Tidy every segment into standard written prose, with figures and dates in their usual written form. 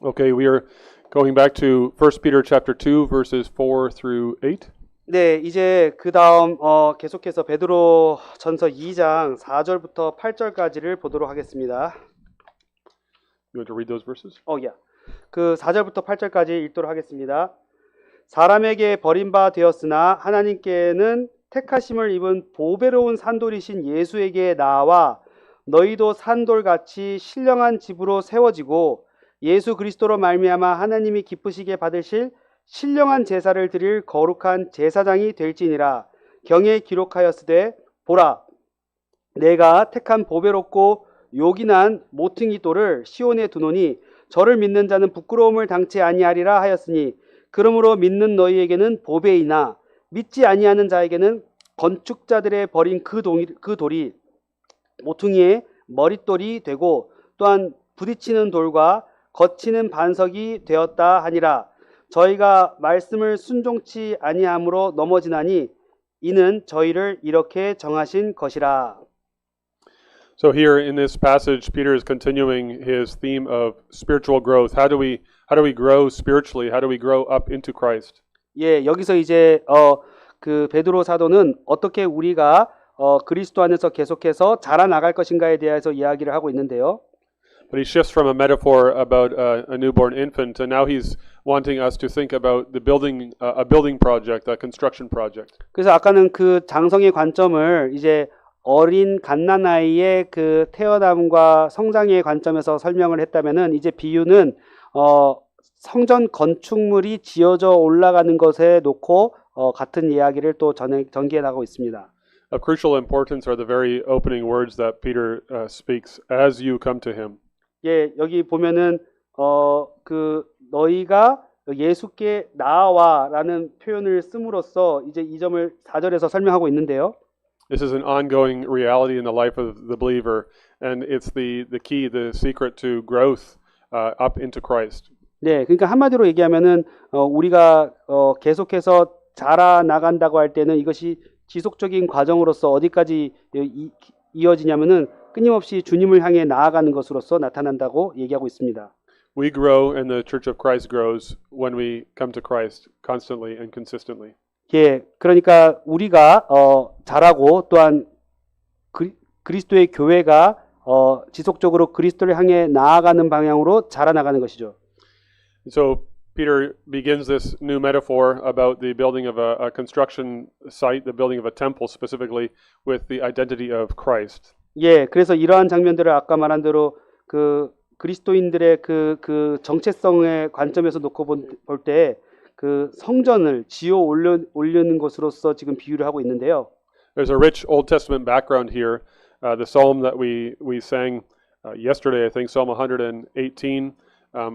Okay, we are going back to 1 Peter chapter 2 verses 4 through 8. 네, 이제 그 다음 계속해서 베드로 전서 2장 4절부터 8절까지를 보도록 하겠습니다. You want to read those verses? 그 4절부터 8절까지 읽도록 하겠습니다. 사람에게 버림바 되었으나 하나님께는 택하심을 입은 보배로운 산돌이신 예수에게 나와 너희도 산돌같이 신령한 집으로 세워지고 예수 그리스도로 말미암아 하나님이 기쁘시게 받으실 신령한 제사를 드릴 거룩한 제사장이 될지니라. 경에 기록하였으되 보라 내가 택한 보배롭고 요긴한 모퉁이 돌을 시온에 두노니 저를 믿는 자는 부끄러움을 당치 아니하리라 하였으니 그러므로 믿는 너희에게는 보배이나 믿지 아니하는 자에게는 건축자들의 버린 그 돌이 모퉁이의 머릿돌이 되고 또한 부딪히는 돌과 거치는 반석이 되었다 하니라. 저희가 말씀을 순종치 아니함으로 넘어지나니 이는 저희를 이렇게 정하신 것이라. So here in this passage, Peter is continuing his theme of spiritual growth. How do we grow spiritually? How do we grow up into Christ? 예, 여기서 이제 그 베드로 사도는 어떻게 우리가 그리스도 안에서 계속해서 자라나갈 것인가에 대해서 이야기를 하고 있는데요. But he shifts from a metaphor about a newborn infant, and now he's wanting us to think about the building, a building project, a construction project. 그래서 아까는 그 장성의 관점을 이제 어린 갓난아이의 그 태어남과 성장의 관점에서 설명을 했다면은 이제 비유는 성전 건축물이 지어져 올라가는 것에 놓고 같은 이야기를 또 전개해 나가고 있습니다. Of crucial importance are the very opening words that Peter speaks as you come to him. 예, 여기 보면은 그 너희가 예수께 나와라는 표현을 씀으로써 이제 이 점을 4절에서 설명하고 있는데요. This is an ongoing reality in the life of the believer, and it's the key, the secret to growth up into Christ. 네, 그러니까 한마디로 얘기하면은 우리가 계속해서 자라나간다고 할 때는 이것이 지속적인 과정으로서 어디까지 이어지냐면은 끊임없이 주님을 향해 나아가는 것으로서 나타난다고 얘기하고 있습니다. We grow and the Church of Christ grows when we come to Christ constantly and consistently. 예, 그러니까 우리가 자라고 또한 그리스도의 교회가 지속적으로 그리스도를 향해 나아가는 방향으로 자라나가는 것이죠. So Peter begins this new metaphor about the building of a construction site, the building of a temple specifically, with the identity of Christ. 예, 그래서 이러한 장면들을 아까 말한 대로 그 그리스도인들의 그 정체성의 관점에서 놓고 볼 때 그 성전을 지어 올리는 것으로서 지금 비유를 하고 있는데요. There's a rich Old Testament background here. The psalm that we sang yesterday, I think, Psalm 118,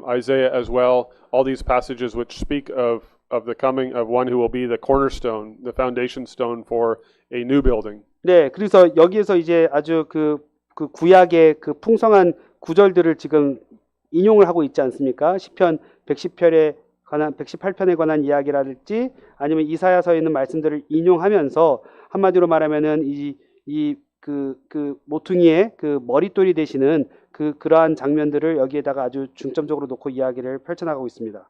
Isaiah as well. All these passages which speak of the coming of one who will be the cornerstone, the foundation stone for a new building. 네, 그래서 여기에서 이제 아주 그 구약의 그 풍성한 구절들을 지금 인용을 하고 있지 않습니까? 시편 118편에 관한 이야기랄지 아니면 이사야서에 있는 말씀들을 인용하면서 한마디로 말하면은 그 모퉁이의 그 머릿돌이 되시는 그러한 장면들을 여기에다가 아주 중점적으로 놓고 이야기를 펼쳐나가고 있습니다.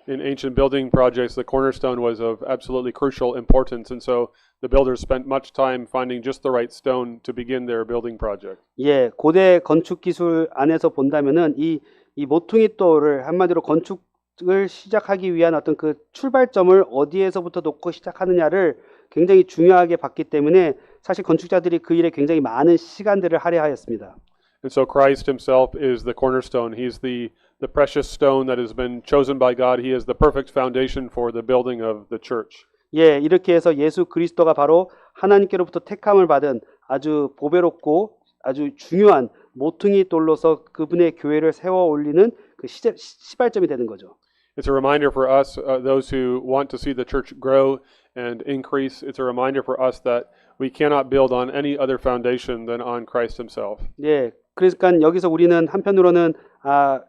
In ancient building projects, the cornerstone was of absolutely crucial importance, and so the builders spent much time finding just the right stone to begin their building project. 예, 고대 건축 기술 안에서 본다면은 이 모퉁이 돌을 한마디로 건축을 시작하기 위한 어떤 그 출발점을 어디에서부터 놓고 시작하느냐를 굉장히 중요하게 봤기 때문에 사실 건축자들이 그 일에 굉장히 많은 시간들을 할애하였습니다. And so Christ himself is the cornerstone. He's the precious stone that has been chosen by God. He is the perfect foundation for the building of the church. 예, 이렇게 해서 예수 그리스도가 바로 하나님께로부터 택함을 받은 아주 보배롭고 아주 중요한 모퉁이 돌로서 그분의 교회를 세워 올리는 그 시발점이 되는 거죠. It's a reminder for us, those who want to see the church grow and increase. It's a reminder for us that we cannot build on any other foundation than on Christ himself. 예, 그러니까 여기서 우리는 한편으로는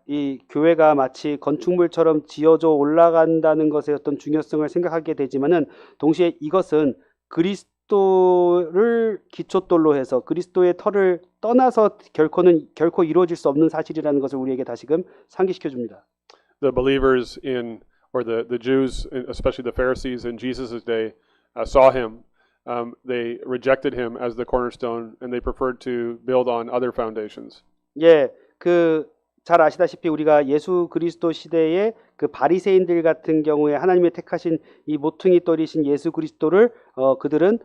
이 교회가 마치 건축물처럼 지어져 올라간다는 것의 어떤 중요성을 생각하게 되지만은 동시에 이것은 그리스도를 기초돌로 해서 그리스도의 터를 떠나서 결코 이루어질 수 없는 사실이라는 것을 우리에게 다시금 상기시켜 줍니다. the believers in, or the Jews, especially the Pharisees in Jesus' day, saw him. They rejected him as the cornerstone, and they preferred to build on other foundations. 예, 잘 아시다시피 우리가 예수 그리스도 시대의 그 바리새인들 같은 경우에 하나님의 택하신 이 모퉁이 돌이신 예수 그리스도를 그들은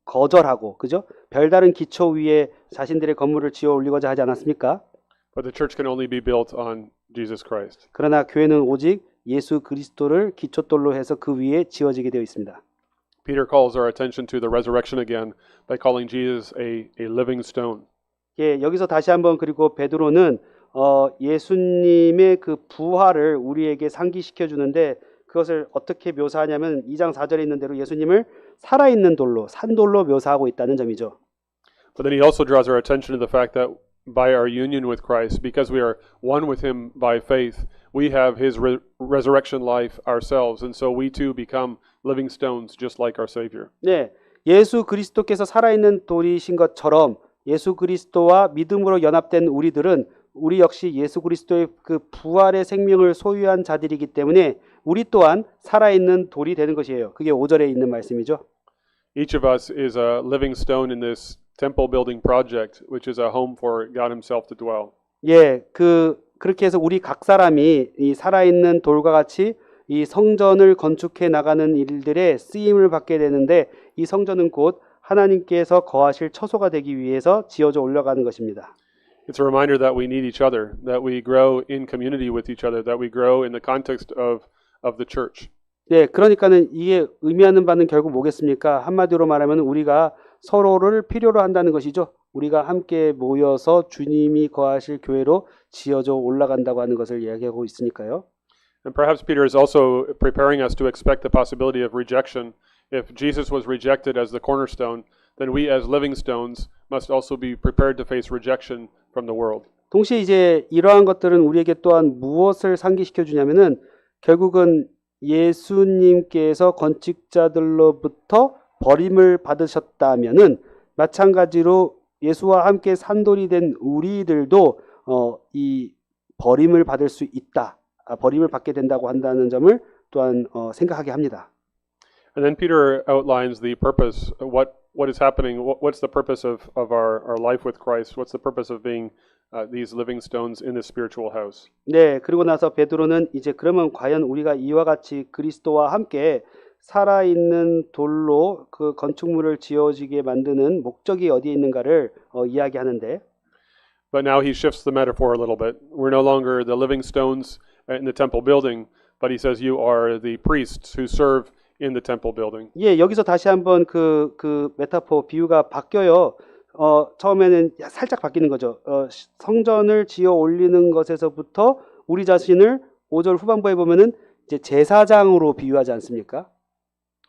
거절하고, 그죠? 별다른 기초 위에 자신들의 건물을 지어 올리고자 하지 않았습니까? But the church can only be built on Jesus Christ. 그러나 교회는 오직 예수 그리스도를 기초돌로 해서 그 위에 지어지게 되어 있습니다. Peter calls our attention to the resurrection again by calling Jesus a living stone. 예, 여기서 다시 한번 그리고 베드로는 예수님의 그 부활을 우리에게 상기시켜 주는데 그것을 어떻게 묘사하냐면 2장 4절에 있는 대로 예수님을 살아있는 돌로, 산돌로 묘사하고 있다는 점이죠. But then he also draws our attention to the fact that by our union with Christ, because we are one with him by faith, we have his resurrection life ourselves, and so we too become living stones just like our Savior. 네, 예수 그리스도께서 살아있는 돌이신 것처럼 예수 그리스도와 믿음으로 연합된 우리 역시 예수 그리스도의 그 부활의 생명을 소유한 자들이기 때문에 우리 또한 살아있는 돌이 되는 것이에요. 그게 5절에 있는 말씀이죠. Each of us is a living stone in this temple building project, which is a home for God himself to dwell. 예, 그렇게 해서 우리 각 사람이 이 살아있는 돌과 같이 이 성전을 건축해 나가는 일들에 쓰임을 받게 되는데 이 성전은 곧 하나님께서 거하실 처소가 되기 위해서 지어져 올라가는 것입니다. It's a reminder that we need each other, that we grow in community with each other, that we grow in the context of the church. 네, 그러니까는 이게 의미하는 바는 결국 뭐겠습니까? 한마디로 말하면 우리가 서로를 필요로 한다는 것이죠. 우리가 함께 모여서 주님이 거하실 교회로 지어져 올라간다고 하는 것을 이야기하고 있으니까요. And perhaps Peter is also preparing us to expect the possibility of rejection. If Jesus was rejected as the cornerstone, then we as living stones must also be prepared to face rejection from the world. 동시에 이제 이러한 것들은 우리에게 또한 무엇을 상기시켜 주냐면은 결국은 예수님께서 건축자들로부터 버림을 받으셨다면은 마찬가지로 예수와 함께 산돌이 된 우리들도 이 버림을 받을 수 있다. 버림을 받게 된다고 한다는 점을 또한 생각하게 합니다. And then Peter outlines the purpose, what is happening, what's the purpose of our life with Christ, what's the purpose of being these living stones in this spiritual house. 네, 그리고 나서 베드로는 이제 그러면 과연 우리가 이와 같이 그리스도와 함께 살아있는 돌로 그 건축물을 지어지게 만드는 목적이 어디에 있는가를 이야기하는데 But now he shifts the metaphor a little bit. We're no longer the living stones in the temple building, but he says you are the priests who serve in the temple building. 예, 여기서 다시 한번 그 메타포 비유가 바뀌어요. 처음에는 살짝 바뀌는 거죠. 성전을 지어 올리는 것에서부터 우리 자신을 5절 후반부에 보면은 이제 제사장으로 비유하지 않습니까?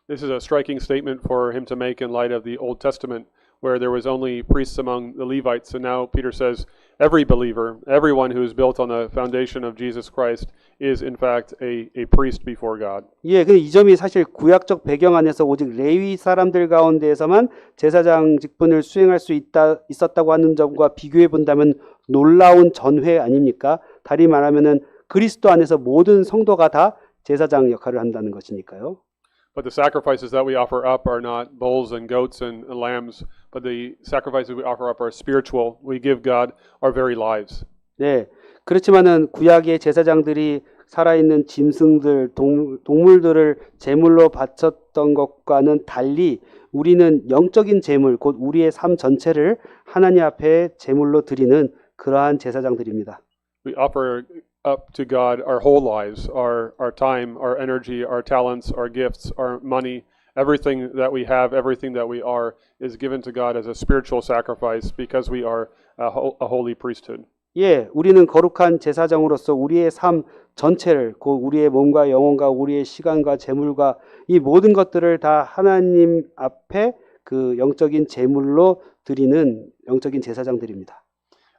This is a striking statement for him to make in light of the Old Testament, where there was only priests among the Levites. And now Peter says every believer, everyone who is built on the foundation of Jesus Christ is in fact a priest before God. 예, 그 이 점이 사실 구약적 배경 안에서 오직 레위 사람들 가운데에서만 제사장 직분을 수행할 수 있었다고 하는 점과 비교해 본다면 놀라운 전회 아닙니까? 다리 말하면은 그리스도 안에서 모든 성도가 다 제사장 역할을 한다는 것이니까요. But the sacrifices that we offer up are not bulls and goats and lambs, but the sacrifices we offer up are spiritual. We give God our very lives. 네, 그렇지만은 구약의 제사장들이 살아있는 짐승들, 동물들을 제물로 바쳤던 것과는 달리 우리는 영적인 제물, 곧 우리의 삶 전체를 하나님 앞에 제물로 드리는 그러한 제사장들입니다. We offer up to God our whole lives, our time, our energy, our talents, our gifts, our money, everything that we have, everything that we are is given to God as a spiritual sacrifice because we are a holy priesthood. 예, 우리는 거룩한 제사장으로서 우리의 삶 전체를, 곧 우리의 몸과 영혼과 우리의 시간과 재물과 이 모든 것들을 다 하나님 앞에 그 영적인 제물로 드리는 영적인 제사장들입니다.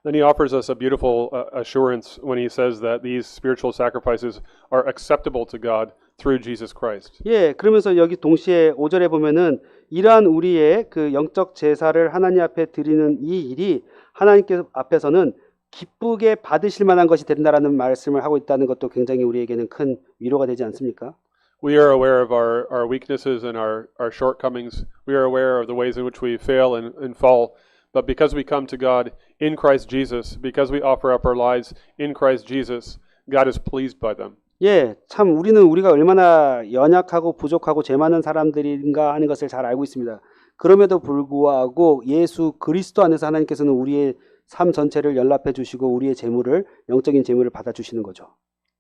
Then he offers us a beautiful assurance when he says that these spiritual sacrifices are acceptable to God through Jesus Christ. 예, 그러면서 여기 동시에 5절에 보면은 이러한 우리의 그 영적 제사를 하나님 앞에 드리는 이 일이 하나님께 앞에서는 기쁘게 받으실 만한 것이 된다라는 말씀을 하고 있다는 것도 굉장히 우리에게는 큰 위로가 되지 않습니까? We are aware of our weaknesses and our shortcomings. We are aware of the ways in which we fail and fall. But because we come to God in Christ Jesus, because we offer up our lives in Christ Jesus, God is pleased by them. 예, 참 우리가 얼마나 연약하고 부족하고 죄 많은 사람들인가 하는 것을 잘 알고 있습니다. 그럼에도 불구하고 예수 그리스도 안에서 하나님께서는 우리의 삶 전체를 연락해 주시고 우리의 재물을 영적인 재물을 받아 주시는 거죠.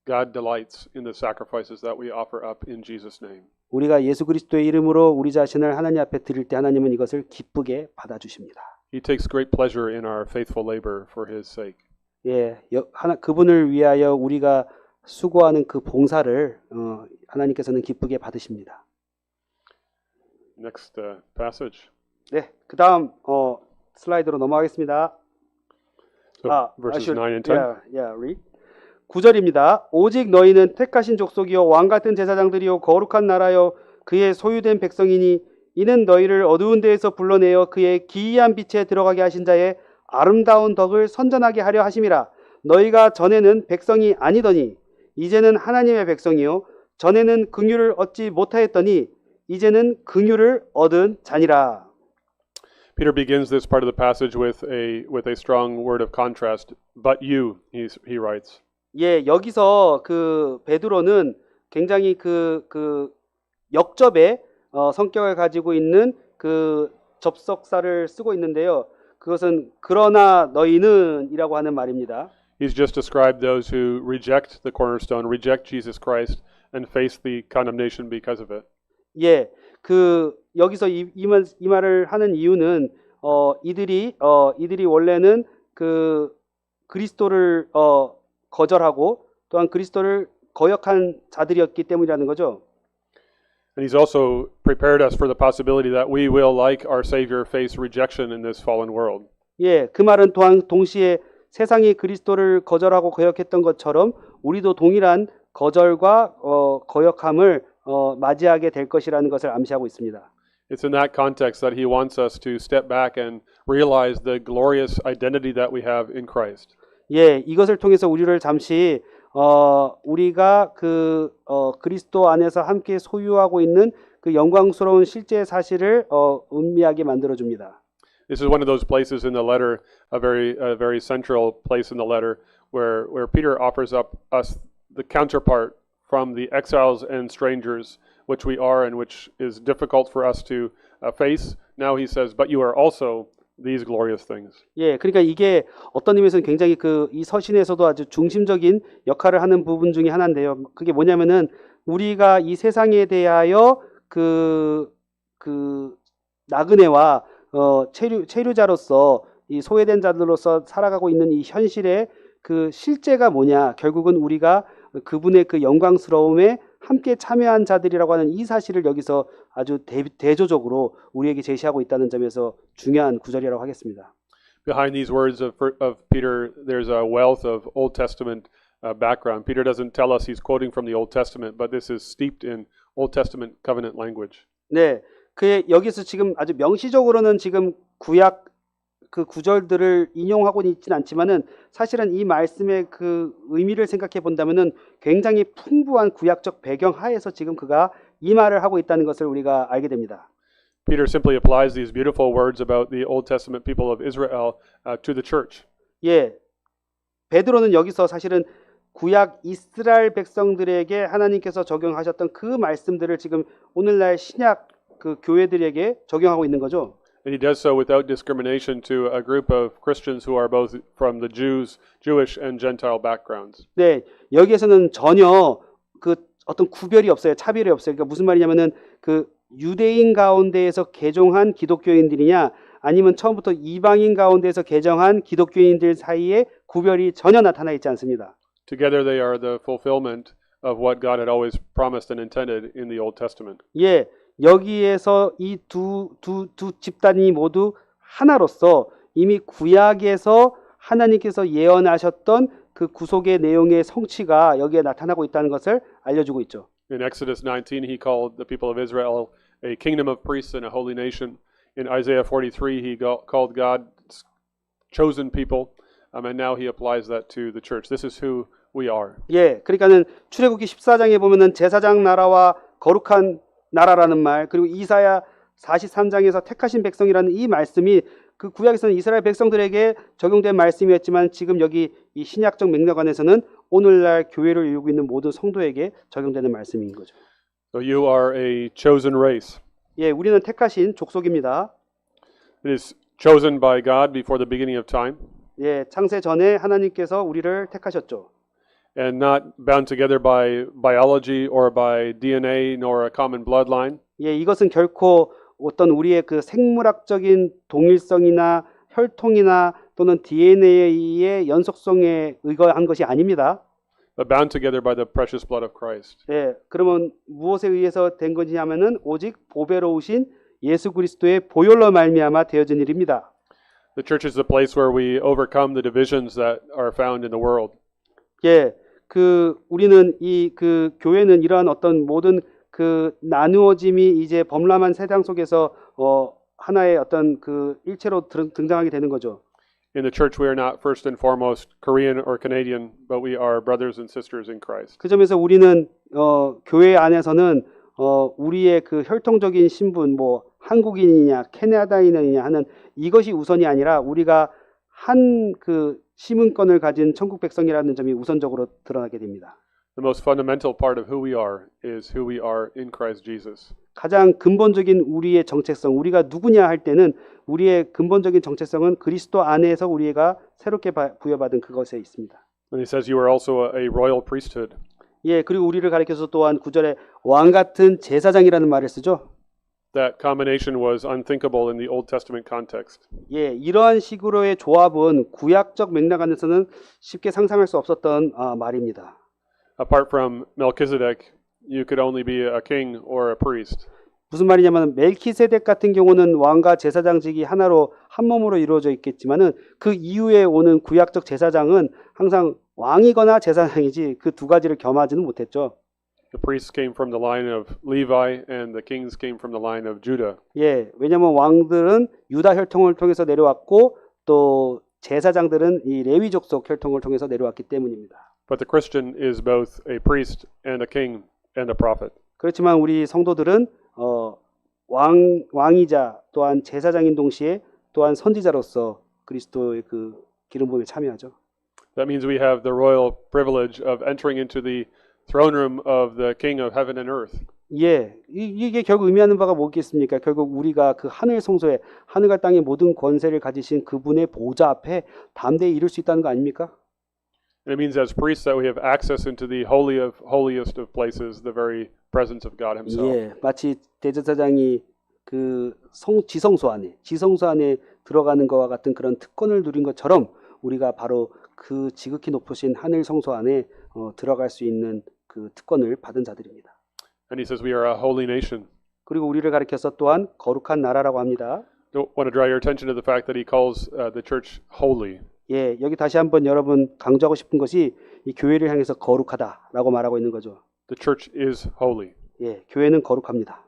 God delights in the sacrifices that we offer up in Jesus' name. 우리가 예수 그리스도의 이름으로 우리 자신을 하나님 앞에 드릴 때 하나님은 이것을 기쁘게 받아 주십니다. He takes great pleasure in our faithful labor for His sake. 예, 그분을 위하여 우리가 수고하는 그 봉사를 하나님께서는 기쁘게 받으십니다. Next passage. 네, 그다음 슬라이드로 넘어가겠습니다. So verses 9 and 10. read. 9절입니다. 오직 너희는 택하신 족속이요 왕 같은 제사장들이요 거룩한 나라요 그의 소유된 백성이니 이는 너희를 어두운 데에서 불러내어 그의 기이한 빛에 들어가게 하신 자의 아름다운 덕을 선전하게 하려 하심이라. 너희가 전에는 백성이 아니더니 이제는 하나님의 백성이요 전에는 긍휼을 얻지 못하였더니 이제는 긍휼을 얻은 자니라. Peter begins this part of the passage with a strong word of contrast. But you, he writes. 예, 여기서 그 베드로는 굉장히 그 역접의 성격을 가지고 있는 그 접속사를 쓰고 있는데요. 그것은 그러나 너희는이라고 하는 말입니다. He's just described those who reject the cornerstone, reject Jesus Christ, and face the condemnation because of it. 예, 그 여기서 이 말을 하는 이유는 이들이 원래는 그 그리스도를 거절하고 또한 그리스도를 거역한 자들이었기 때문이라는 거죠. And he's also prepared us for the possibility that we will, like our Savior, face rejection in this fallen world. 예, 그 말은 또한 동시에 세상이 그리스도를 거절하고 거역했던 것처럼 우리도 동일한 거절과 거역함을 맞이하게 될 것이라는 것을 암시하고 있습니다. It's in that context that he wants us to step back and realize the glorious identity that we have in Christ. 예, 이것을 통해서 우리를 잠시 우리가 그리스도 안에서 함께 소유하고 있는 그 영광스러운 실제 사실을 음미하게 만들어 줍니다. This is one of those places in the letter, a very central place in the letter, where Peter offers up us the counterpart from the exiles and strangers, which we are and which is difficult for us to face. Now he says, but you are also these glorious things. 예, 그러니까 이게 어떤 의미에서는 굉장히 이 서신에서도 아주 중심적인 역할을 하는 부분 중에 하나인데요. 그게 뭐냐면은 우리가 이 세상에 대하여 그 나그네와 체류자로서 이 소외된 자들로서 살아가고 있는 이 현실의 그 실제가 뭐냐? 결국은 우리가 그분의 그 영광스러움에 함께 참여한 자들이라고 하는 이 사실을 여기서 아주 대조적으로 우리에게 제시하고 있다는 점에서 중요한 구절이라고 하겠습니다. Behind these words of Peter, there's a wealth of Old Testament background. Peter doesn't tell us he's quoting from the Old Testament, but this is steeped in Old Testament covenant language. 네, 여기서 지금 아주 명시적으로는 지금 구약 그 구절들을 인용하고는 있지는 않지만은 사실은 이 말씀의 그 의미를 생각해 본다면은 굉장히 풍부한 구약적 배경 하에서 지금 그가 이 말을 하고 있다는 것을 우리가 알게 됩니다. Peter simply applies these beautiful words about the Old Testament people of Israel to the church. 예, 베드로는 여기서 사실은 구약 이스라엘 백성들에게 하나님께서 적용하셨던 그 말씀들을 지금 오늘날 신약 그 교회들에게 적용하고 있는 거죠. And he does so without discrimination to a group of Christians who are both from the Jewish and Gentile backgrounds. 네, 여기에서는 전혀 그 어떤 구별이 없어요. 차별이 없어요. 그러니까 무슨 말이냐면은 그 유대인 가운데에서 개종한 기독교인들이냐 아니면 처음부터 이방인 가운데에서 개종한 기독교인들 사이에 구별이 전혀 나타나 있지 않습니다. Together they are the fulfillment of what God had always promised and intended in the Old Testament. 예, 여기에서 이 두 집단이 모두 하나로서 이미 구약에서 하나님께서 예언하셨던 그 구속의 내용의 성취가 여기에 나타나고 있다는 것을 알려주고 있죠. In Exodus 19, he called the people of Israel a kingdom of priests and a holy nation. In Isaiah 43, he called God's chosen people and now he applies that to the church. This is who we are. 예, 그러니까는 출애굽기 14장에 보면은 제사장 나라와 거룩한 나라라는 말, 그리고 이사야 43장에서 택하신 백성이라는 이 말씀이 그 구약에서는 이스라엘 백성들에게 적용된 말씀이었지만 지금 여기 이 신약적 맥락 안에서는 오늘날 교회를 이루고 있는 모든 성도에게 적용되는 말씀인 거죠. So you are a chosen race. 예, 우리는 택하신 족속입니다. It is chosen by God before the beginning of time, 예, 창세 전에 하나님께서 우리를 택하셨죠. and not bound together by biology or by DNA nor a common bloodline. 예, 이것은 결코 어떤 우리의 그 생물학적인 동일성이나 혈통이나 또는 DNA의 연속성에 의거한 것이 아닙니다. But bound together by the precious blood of Christ. 예, 그러면 무엇에 의해서 된 것이냐면은 오직 보배로우신 예수 그리스도의 보혈로 말미암아 되어진 일입니다. The church is the place where we overcome the divisions that are found in the world. 예, 우리는 그 교회는 이러한 어떤 모든 그 나누어짐이 이제 범람한 세상 속에서 하나의 어떤 그 일체로 등장하게 되는 거죠. In the church, we are not first and foremost Korean or Canadian, but we are brothers and sisters in Christ. 그 점에서 우리는 교회 안에서는 우리의 그 혈통적인 신분, 뭐 한국인이냐 캐나다인이냐 하는 이것이 우선이 아니라 우리가 한 그 시민권을 가진 천국 백성이라는 점이 우선적으로 드러나게 됩니다. The most fundamental part of who we are is who we are in Christ Jesus. 가장 근본적인 우리의 정체성, 우리가 누구냐 할 때는 우리의 근본적인 정체성은 그리스도 안에서 우리가 새롭게 부여받은 그것에 있습니다. And he says you are also a royal priesthood. 예, 그리고 우리를 가리켜서 또한 9절에 왕 같은 제사장이라는 말을 쓰죠. That combination was unthinkable in the Old Testament context. 예, 이러한 식으로의 조합은 구약적 맥락 안에서는 쉽게 상상할 수 없었던 말입니다. Apart from Melchizedek, you could only be a king or a priest. 무슨 말이냐면 멜키세덱 같은 경우는 왕과 제사장직이 하나로 한 몸으로 이루어져 있겠지만은 그 이후에 오는 구약적 제사장은 항상 왕이거나 제사장이지 그 두 가지를 겸하지는 못했죠. The priests came from the line of Levi and the kings came from the line of Judah. 예, 왜냐하면 왕들은 유다 혈통을 통해서 내려왔고 또 제사장들은 이 레위 족속 혈통을 통해서 내려왔기 때문입니다. But the Christian is both a priest and a king and a prophet. 그렇지만 우리 성도들은 왕이자 또한 제사장인 동시에 또한 선지자로서 그리스도의 그 기름 부음에 참여하죠. That means we have the royal privilege of entering into the throne room of the King of heaven and earth. 예, 이게 결국 의미하는 바가 뭐겠습니까? 결국 우리가 그 하늘 성소에 하늘과 땅의 모든 권세를 가지신 그분의 보좌 앞에 담대히 이룰 수 있다는 거 아닙니까? And it means as priests that we have access into the holy of holiest of places, the very presence of God himself. 예, 마치 대제사장이 그 지성소 안에 들어가는 것과 같은 그런 특권을 누린 것처럼 우리가 바로 그 지극히 높으신 하늘 성소 안에 들어갈 수 있는 그 특권을 받은 자들입니다. And he says we are a holy nation. 그리고 우리를 가리켜서 또한 거룩한 나라라고 합니다. Don't want to draw your attention to the fact that he calls the church holy. 예, 여기 다시 한번 여러분 강조하고 싶은 것이 이 교회를 향해서 거룩하다라고 말하고 있는 거죠. The church is holy. 예, 교회는 거룩합니다.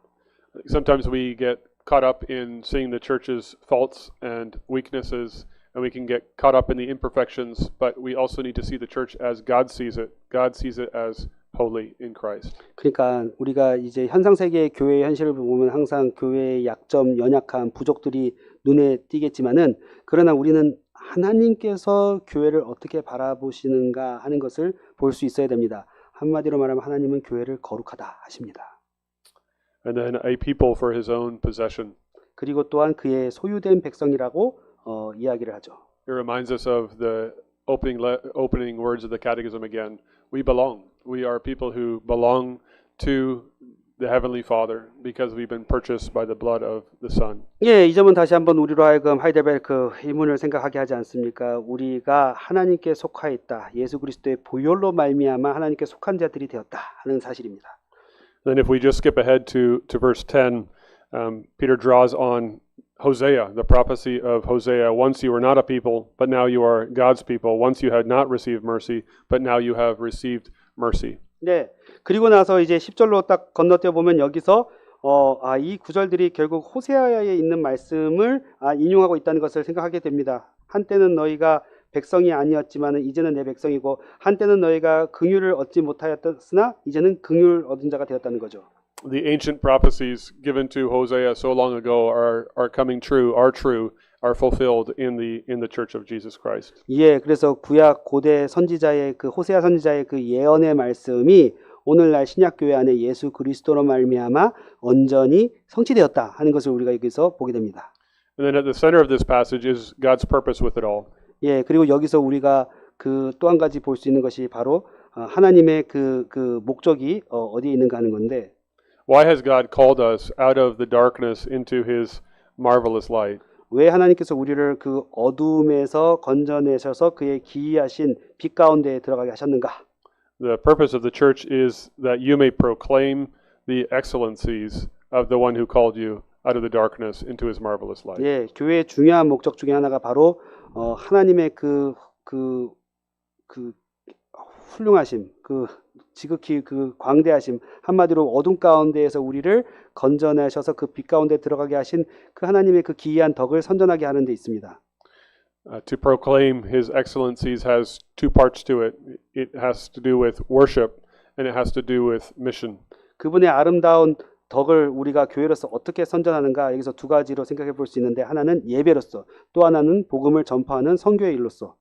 Sometimes we get caught up in seeing the church's faults and weaknesses, and we can get caught up in the imperfections, but we also need to see the church as God sees it. God sees it as holy in Christ. 그러니까 우리가 이제 현상 세계의 교회의 현실을 보면 항상 교회의 약점, 연약함, 부족들이 눈에 띄겠지만은 그러나 우리는 하나님께서 교회를 어떻게 바라보시는가 하는 것을 볼 수 있어야 됩니다. 한마디로 말하면 하나님은 교회를 거룩하다 하십니다. And then a people for his own possession. 그리고 또한 그의 소유된 백성이라고 이야기를 하죠. It reminds us of the opening words of the Catechism again. We belong. We are people who belong to the Heavenly Father because we've been purchased by the blood of the Son. 예, 이 점은 다시 한번 우리로 하여금 하이델베르크 이문을 생각하게 하지 않습니까? 우리가 하나님께 속하였다. 예수 그리스도의 보혈로 말미암아 하나님께 속한 자들이 되었다 하는 사실입니다. Then if we just skip ahead to verse 10, Peter draws on Hosea, the prophecy of Hosea. Once you were not a people, but now you are God's people. Once you had not received mercy, but now you have received mercy. 네. 그리고 나서 이제 10절로 딱 건너뛰어 보면 여기서 이 구절들이 결국 호세아에 있는 말씀을 인용하고 있다는 것을 생각하게 됩니다. 한때는 너희가 백성이 아니었지만은 이제는 내 백성이고 한때는 너희가 긍휼을 얻지 못하였으나 이제는 긍휼 얻은 자가 되었다는 거죠. The ancient prophecies given to Hosea so long ago are coming true, are fulfilled in the church of Jesus Christ. 예, 그래서 구약 고대 선지자의 그 호세아 선지자의 그 예언의 말씀이 오늘날 신약 교회 안에 예수 그리스도로 말미암아 온전히 성취되었다 하는 것을 우리가 여기서 보게 됩니다. And then at the center of this passage is God's purpose with it all. 예, 그리고 여기서 우리가 그 또 한 가지 볼 수 있는 것이 바로 하나님의 그 목적이 어디에 있는가 하는 건데 Why has God called us out of the darkness into his marvelous light? 왜 하나님께서 우리를 그 어둠에서 건져내셔서 그의 기이하신 빛 가운데에 들어가게 하셨는가? The purpose of the church is that you may proclaim the excellencies of the one who called you out of the darkness into his marvelous light. 예, 교회의 중요한 목적 중에 하나가 바로 하나님의 그 훌륭하심, 그 지극히 그 광대하심, 한마디로 어둠 가운데에서 우리를 건져내셔서 그 빛 가운데 들어가게 하신 그 하나님의 그 기이한 덕을 선전하게 하는 데 있습니다. To proclaim his excellencies has two parts to it. It has to do with worship and it has to do with mission. 그분의 아름다운 덕을 우리가 교회로서 어떻게 선전하는가 여기서 두 가지로 생각해 볼 수 있는데 하나는 예배로서 또 하나는 복음을 전파하는 선교의 일로서.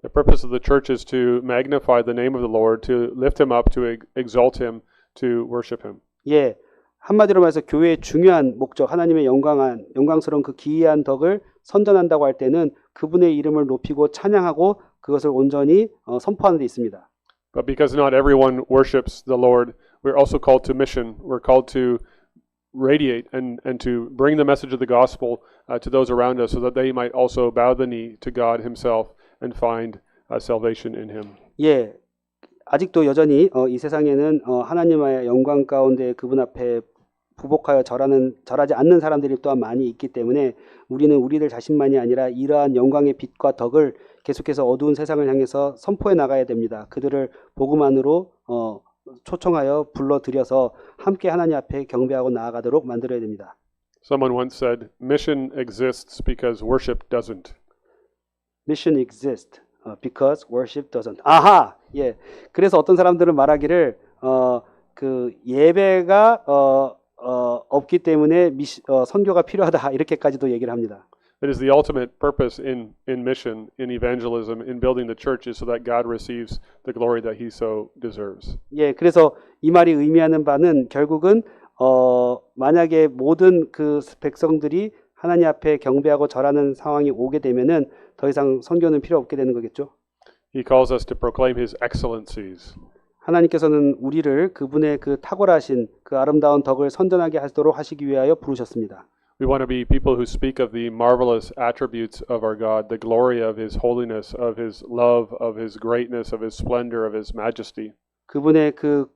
The purpose of the church is to magnify the name of the Lord, to lift him up, to exalt him, to worship him. 예, 한마디로 말해서 교회의 중요한 목적, 하나님의 영광스러운 그 기이한 덕을 선전한다고 할 때는 그분의 이름을 높이고 찬양하고 그것을 온전히 선포하는 데 있습니다. But because not everyone worships the Lord, we're also called to mission. We're called to radiate and to bring the message of the gospel to those around us so that they might also bow the knee to God himself and find salvation in him. 예, 아직도 여전히 이 세상에는 하나님의 영광 가운데 그분 앞에 부복하여 절하지 않는 사람들이 또한 많이 있기 때문에 우리는 우리들 자신만이 아니라 이러한 영광의 빛과 덕을 계속해서 어두운 세상을 향해서 선포해 나가야 됩니다. 그들을 복음 안으로 초청하여 불러들여서 함께 하나님 앞에 경배하고 나아가도록 만들어야 됩니다. Someone once said, mission exists because worship doesn't. Mission exists because worship doesn't. 아하! 예. 그래서 어떤 사람들은 말하기를 그 예배가 없기 때문에 선교가 필요하다 이렇게까지도 얘기를 합니다. It is the ultimate purpose in mission, in evangelism, in building the church is so that God receives the glory that he so deserves. 예, 그래서 이 말이 의미하는 바는 결국은 만약에 모든 그 백성들이 하나님 앞에 경배하고 절하는 상황이 오게 되면은 더 이상 선교는 필요 없게 되는 거겠죠. He calls us to proclaim his excellencies. 하나님께서는 우리를 그분의 그 탁월하신 그 아름다운 덕을 선전하게 하도록 하시기 위하여 부르셨습니다. We want to be people who speak of the marvelous attributes of our God, the glory of his holiness, of his love, of his greatness, of his splendor, of his majesty. 그분의 그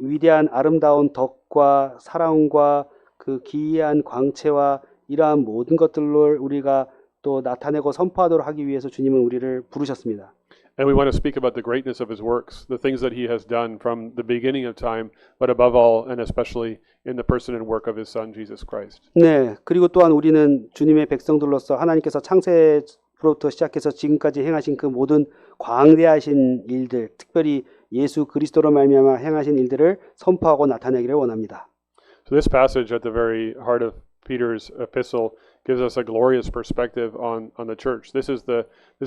위대한 아름다운 덕과 사랑과 그 기이한 광채와 이러한 모든 것들을 우리가 또 나타내고 선포하도록 하기 위해서 주님은 우리를 부르셨습니다. And we want to speak about the greatness of his works, the things that he has done from the beginning of time, but above all and especially in the person and work of his son Jesus Christ. 네, 그리고 또한 우리는 주님의 백성들로서 하나님께서 창세부터 시작해서 지금까지 행하신 그 모든 광대하신 일들, 특별히 예수 그리스도로 말미암아 행하신 일들을 선포하고 나타내기를 원합니다. So this passage at the very heart of Peter's epistle gives us a glorious perspective on the church. This is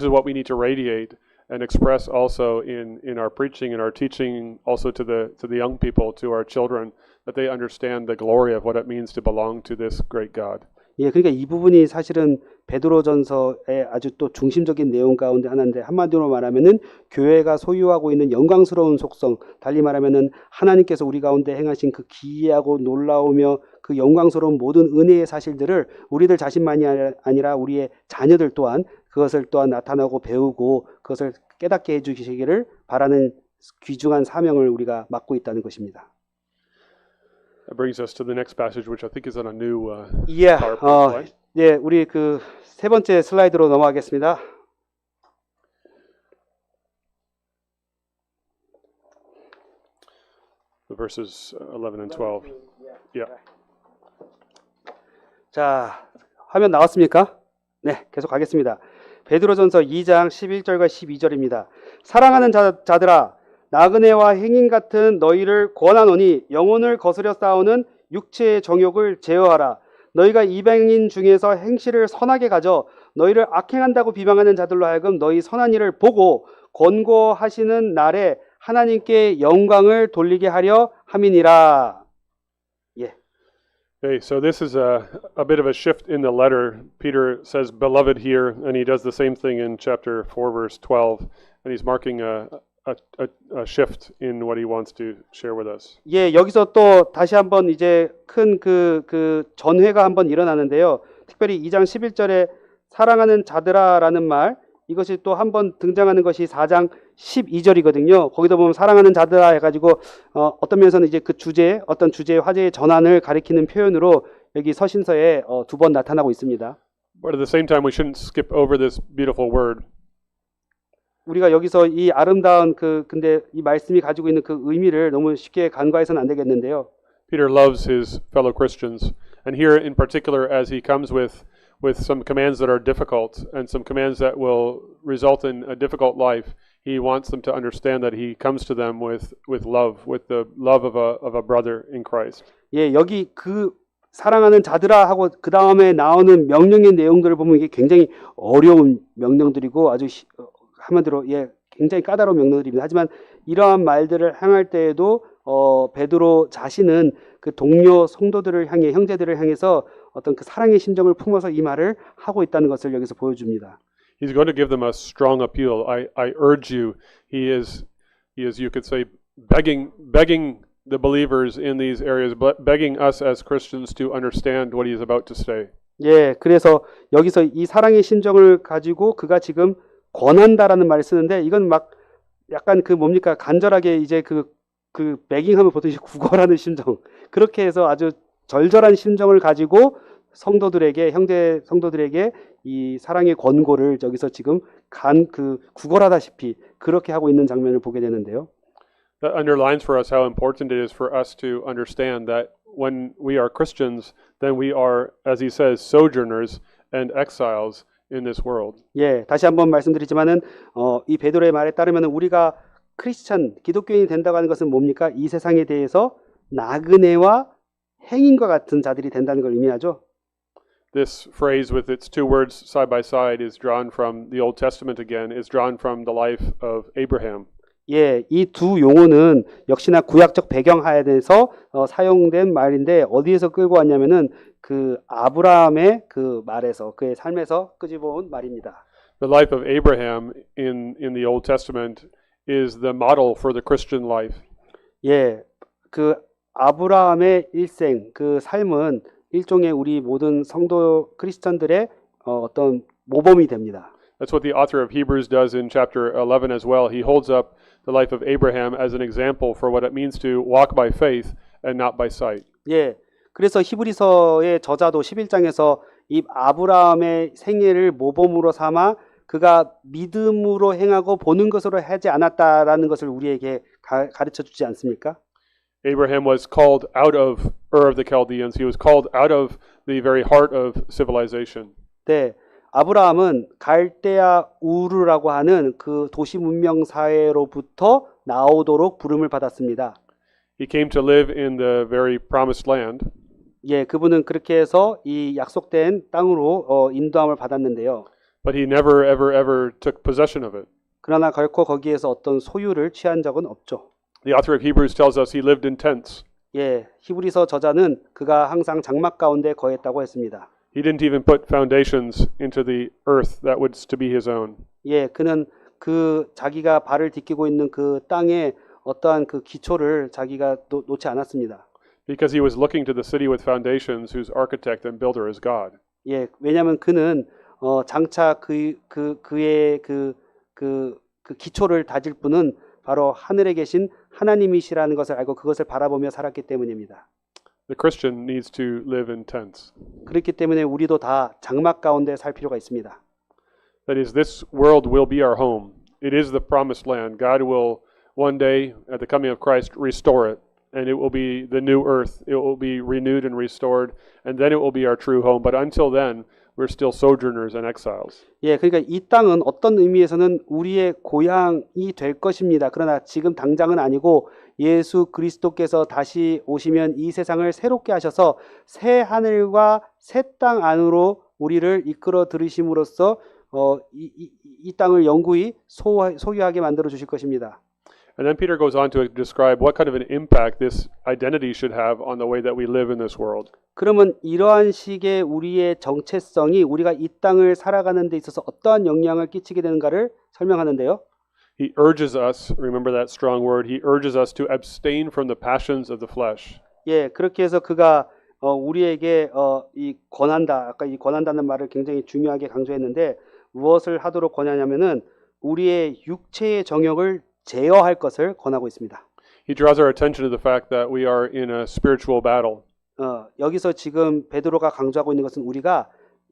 what we need to radiate and express also in our preaching and our teaching, also to the young people, to our children, that they understand the glory of what it means to belong to this great God. 예, 그러니까 이 부분이 사실은 베드로전서의 아주 또 중심적인 내용 가운데 하나인데 한마디로 말하면은 교회가 소유하고 있는 영광스러운 속성, 달리 말하면은 하나님께서 우리 가운데 행하신 그 기이하고 놀라우며 그 영광스러운 모든 은혜의 사실들을 우리들 자신만이 아니라 우리의 자녀들 또한 그것을 또한 나타나고 배우고 그것을 깨닫게 해주시기를 바라는 귀중한 사명을 우리가 맡고 있다는 것입니다. That brings us to the next passage, which I think is on a new 예, PowerPoint slide. 예, 우리 그 세 번째 슬라이드로 넘어가겠습니다. The verses 11 and 12. Yeah. 자, 화면 나왔습니까? 네, 계속 가겠습니다. 베드로전서 2장 11절과 12절입니다. 사랑하는 자들아 나그네와 행인 같은 너희를 권하노니 영혼을 거스려 싸우는 육체의 정욕을 제어하라. 너희가 이방인 중에서 행실을 선하게 가져 너희를 악행한다고 비방하는 자들로 하여금 너희 선한 일을 보고 권고하시는 날에 하나님께 영광을 돌리게 하려 함이니라. 예. Okay, so this is a bit of a shift in the letter. Peter says beloved here, and he does the same thing in chapter 4, verse 12, and he's marking a shift in what he wants to share with us. 예, 여기서 또 다시 한번 이제 큰 그 전회가 한번 일어나는데요. 특별히 2장 11절에 사랑하는 자들아라는 말, 이것이 또 한번 등장하는 것이 4장 12절이거든요. 거기도 보면 사랑하는 자들아 해가지고 어떤 면에서는 이제 그 주제, 어떤 주제의 화제의 전환을 가리키는 표현으로 여기 서신서에 두 번 나타나고 있습니다. But at the same time, we shouldn't skip over this beautiful word. 우리가 여기서 이 아름다운 근데 이 말씀이 가지고 있는 그 의미를 너무 쉽게 간과해서는 안 되겠는데요. Peter loves his fellow Christians, and here in particular, as he comes with some commands that are difficult and some commands that will result in a difficult life, he wants them to understand that he comes to them with love, with the love of a brother in Christ. 예, 여기 그 사랑하는 자들아 하고 그 다음에 나오는 명령의 내용들을 보면 이게 굉장히 어려운 명령들이고 아주 한마디로 예, 굉장히 까다로운 명령들입니다. 하지만 이러한 말들을 행할 때에도 베드로 자신은 그 동료 성도들을 향해 형제들을 향해서 어떤 그 사랑의 심정을 품어서 이 말을 하고 있다는 것을 여기서 보여줍니다. He's going to give them a strong appeal. I urge you. He is you could say begging the believers in these areas, begging us as Christians to understand what he is about to say. 예, 그래서 여기서 이 사랑의 심정을 가지고 그가 지금 권한다라는 말을 쓰는데 이건 막 약간 그 뭡니까 간절하게 이제 그 begging하면 보통 이제 구걸하는 심정 그렇게 해서 아주 절절한 심정을 가지고 성도들에게 형제 성도들에게 이 사랑의 권고를 여기서 지금 구걸하다시피 그렇게 하고 있는 장면을 보게 되는데요. That underlines for us how important it is for us to understand that when we are Christians, then we are, as he says, sojourners and exiles in this world. 예, 다시 한번 말씀드리지만은 이 베드로의 말에 따르면 우리가 크리스천 기독교인이 된다고 하는 것은 뭡니까? 이 세상에 대해서 나그네와 행인과 같은 자들이 된다는 걸 의미하죠. This phrase with its two words side by side is drawn from the Old Testament again, is drawn from the life of Abraham. 예, 이 두 용어는 역시나 구약적 배경 하에서 사용된 말인데 어디에서 끌고 왔냐면은 그 아브라함의 그 말에서 그의 삶에서 끄집어온 말입니다. The life of Abraham in the Old Testament is the model for the Christian life. 예, 그 아브라함의 일생, 그 삶은 일종의 우리 모든 성도 크리스천들의 어떤 모범이 됩니다. That's what the author of Hebrews does in chapter 11 as well. He holds up the life of Abraham as an example for what it means to walk by faith and not by sight. 예, 그래서 히브리서의 저자도 11장에서 이 아브라함의 생애를 모범으로 삼아 그가 믿음으로 행하고 보는 것으로 하지 않았다라는 것을 우리에게 가르쳐 주지 않습니까? Abraham was called out of Ur of the Chaldeans. He was called out of the very heart of civilization. 네, 아브라함은 갈대아 우르라고 하는 그 도시 문명 사회로부터 나오도록 부름을 받았습니다. He came to live in the very promised land. 예, 그분은 그렇게 해서 이 약속된 땅으로 인도함을 받았는데요. But he never, ever took possession of it. 그러나 결코 거기에서 어떤 소유를 취한 적은 없죠. The author of Hebrews tells us he lived in tents. 예, 히브리서 저자는 그가 항상 장막 가운데 거했다고 했습니다. He didn't even put foundations into the earth that was to be his own. 예, 그는 그 자기가 발을 디끼고 있는 그 땅에 어떠한 그 기초를 자기가 놓지 않았습니다. Because he was looking to the city with foundations, whose architect and builder is God. 예, 왜냐하면 그는 장차 그의 기초를 다질 분은 바로 하늘에 계신 하나님이시라는 것을 알고 그것을 바라보며 살았기 때문입니다. The Christian needs to live in tents. 그렇기 때문에 우리도 다 장막 가운데 살 필요가 있습니다. That is, this world will be our home. It is the promised land. God will one day, at the coming of Christ, restore it. And it will be the new earth. It will be renewed and restored. And then it will be our true home. But until then, we're still sojourners and exiles. 예, 그러니까 이 땅은 어떤 의미에서는 우리의 고향이 될 것입니다. 그러나 지금 당장은 아니고 예수 그리스도께서 다시 오시면 이 세상을 새롭게 하셔서 새 하늘과 새 땅 안으로 우리를 이끌어 들이심으로써 이 땅을 영구히 소유하게 만들어 주실 것입니다. And then Peter goes on to describe what kind of an impact this identity should have on the way that we live in this world. 그러면 이러한 식의 우리의 정체성이 우리가 이 땅을 살아가는 데 있어서 어떠한 영향을 끼치게 되는가를 설명하는데요. He urges us, remember that strong word, he urges us to abstain from the passions of the flesh. 예, 그렇게 해서 그가 우리에게 이 권한다. 아까 이 권한다는 말을 굉장히 중요하게 강조했는데 무엇을 하도록 권하냐면은 우리의 육체의 정욕을 제어할 것을 권하고 있습니다. He draws our attention to the fact that we are in a spiritual battle. 여기서 지금 베드로가 강조하고 있는 것은 우리가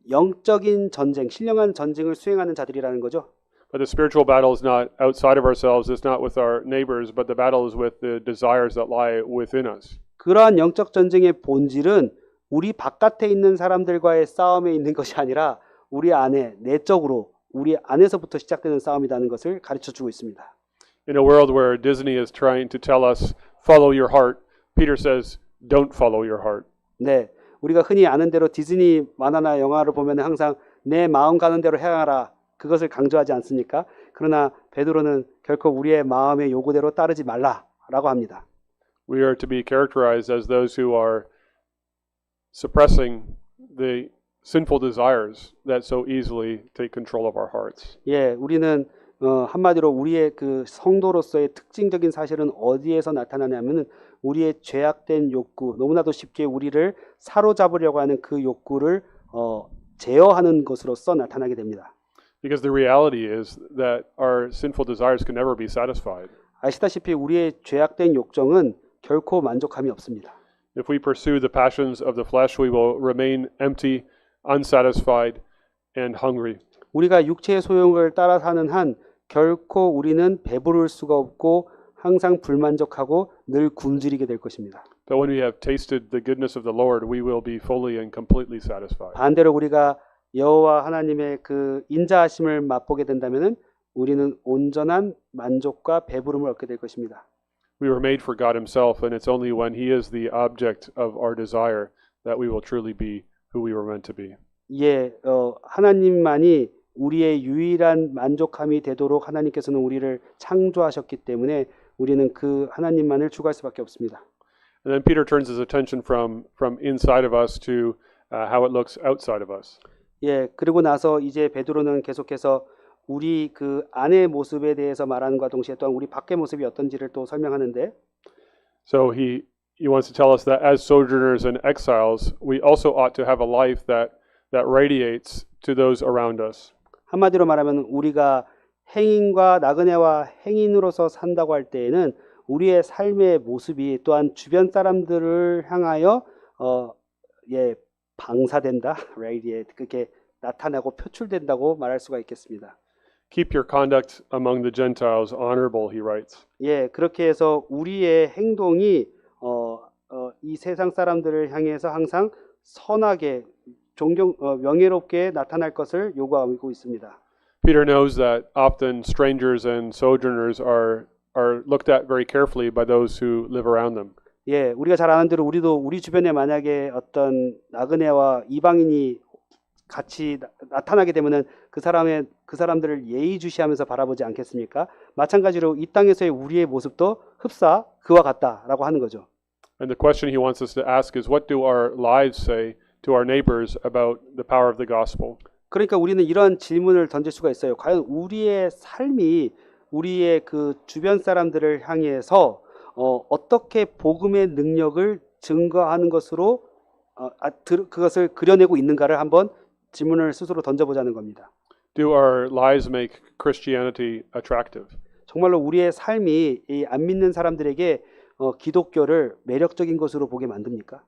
영적인 전쟁, 신령한 전쟁을 수행하는 자들이라는 거죠. But the spiritual battle is not outside of ourselves, it's not with our neighbors, but the battle is with the desires that lie within us. 그러한 영적 전쟁의 본질은 우리 바깥에 있는 사람들과의 싸움에 있는 것이 아니라 우리 안에 내적으로 우리 안에서부터 시작되는 싸움이라는 것을 가르쳐 주고 있습니다. In a world where Disney is trying to tell us, follow your heart, Peter says, don't follow your heart. 네, 우리가 흔히 아는 대로 디즈니 만화나 영화를 보면 항상 내 마음 가는 대로 행하라 그것을 강조하지 않습니까? 그러나 베드로는 결코 우리의 마음의 요구대로 따르지 말라라고 합니다. We are to be characterized as those who are suppressing the sinful desires that so easily take control of our hearts. 예, 우리는 한마디로 우리의 그 성도로서의 특징적인 사실은 어디에서 나타나냐면은 우리의 죄악된 욕구, 너무나도 쉽게 우리를 사로잡으려고 하는 그 욕구를 제어하는 것으로서 나타나게 됩니다. Because the reality is that our sinful desires can never be satisfied. 아시다시피 우리의 죄악된 욕정은 결코 만족함이 없습니다. If we pursue the passions of the flesh, we will remain empty, unsatisfied, and hungry. 우리가 육체의 소욕을 따라 사는 한 결코 우리는 배부를 수가 없고 항상 불만족하고 늘 굶주리게 될 것입니다. But when we have tasted the goodness of the Lord, we will be fully and completely satisfied. 반대로 우리가 여호와 하나님의 그 인자하심을 맛보게 된다면은 우리는 온전한 만족과 배부름을 얻게 될 것입니다. We were made for God Himself, and it's only when He is the object of our desire that we will truly be who we were meant to be. 예, 하나님만이 우리의 유일한 만족함이 되도록 하나님께서는 우리를 창조하셨기 때문에 우리는 그 하나님만을 추구할 수밖에 없습니다. And then Peter turns his attention from inside of us to how it looks outside of us. 예, 그리고 나서 이제 베드로는 계속해서 우리 그 안의 모습에 대해서 말하는과 동시에 또한 우리 밖의 모습이 어떤지를 또 설명하는데 So he wants to tell us that as sojourners and exiles, we also ought to have a life that radiates to those around us. 한마디로 말하면 우리가 행인과 나그네와 행인으로서 산다고 할 때에는 우리의 삶의 모습이 또한 주변 사람들을 향하여 방사된다, radiate 그렇게 나타나고 표출된다고 말할 수가 있겠습니다. Keep your conduct among the Gentiles honorable, he writes. 예, 그렇게 해서 우리의 행동이 이 세상 사람들을 향해서 항상 선하게 명예롭게 나타날 것을 요구하고 있습니다. Peter knows that often strangers and sojourners are looked at very carefully by those who live around them. 예, 우리가 잘 아는 대로 우리도 우리 주변에 만약에 어떤 나그네와 이방인이 같이 나타나게 되면은 그 사람들을 예의주시하면서 바라보지 않겠습니까? 마찬가지로 이 땅에서의 우리의 모습도 흡사 그와 같다라고 하는 거죠. And the question he wants us to ask is, what do our lives say to our neighbors about the power of the gospel? 그러니까 우리는 이런 질문을 던질 수가 있어요. 과연 우리의 삶이 우리의 그 주변 사람들을 향해서 어떻게 복음의 능력을 증거하는 것으로 그것을 그려내고 있는가를 한번 질문을 스스로 던져보자는 겁니다. Do our lives make Christianity attractive? 정말로 우리의 삶이 이 안 믿는 사람들에게 기독교를 매력적인 것으로 보게 만듭니까?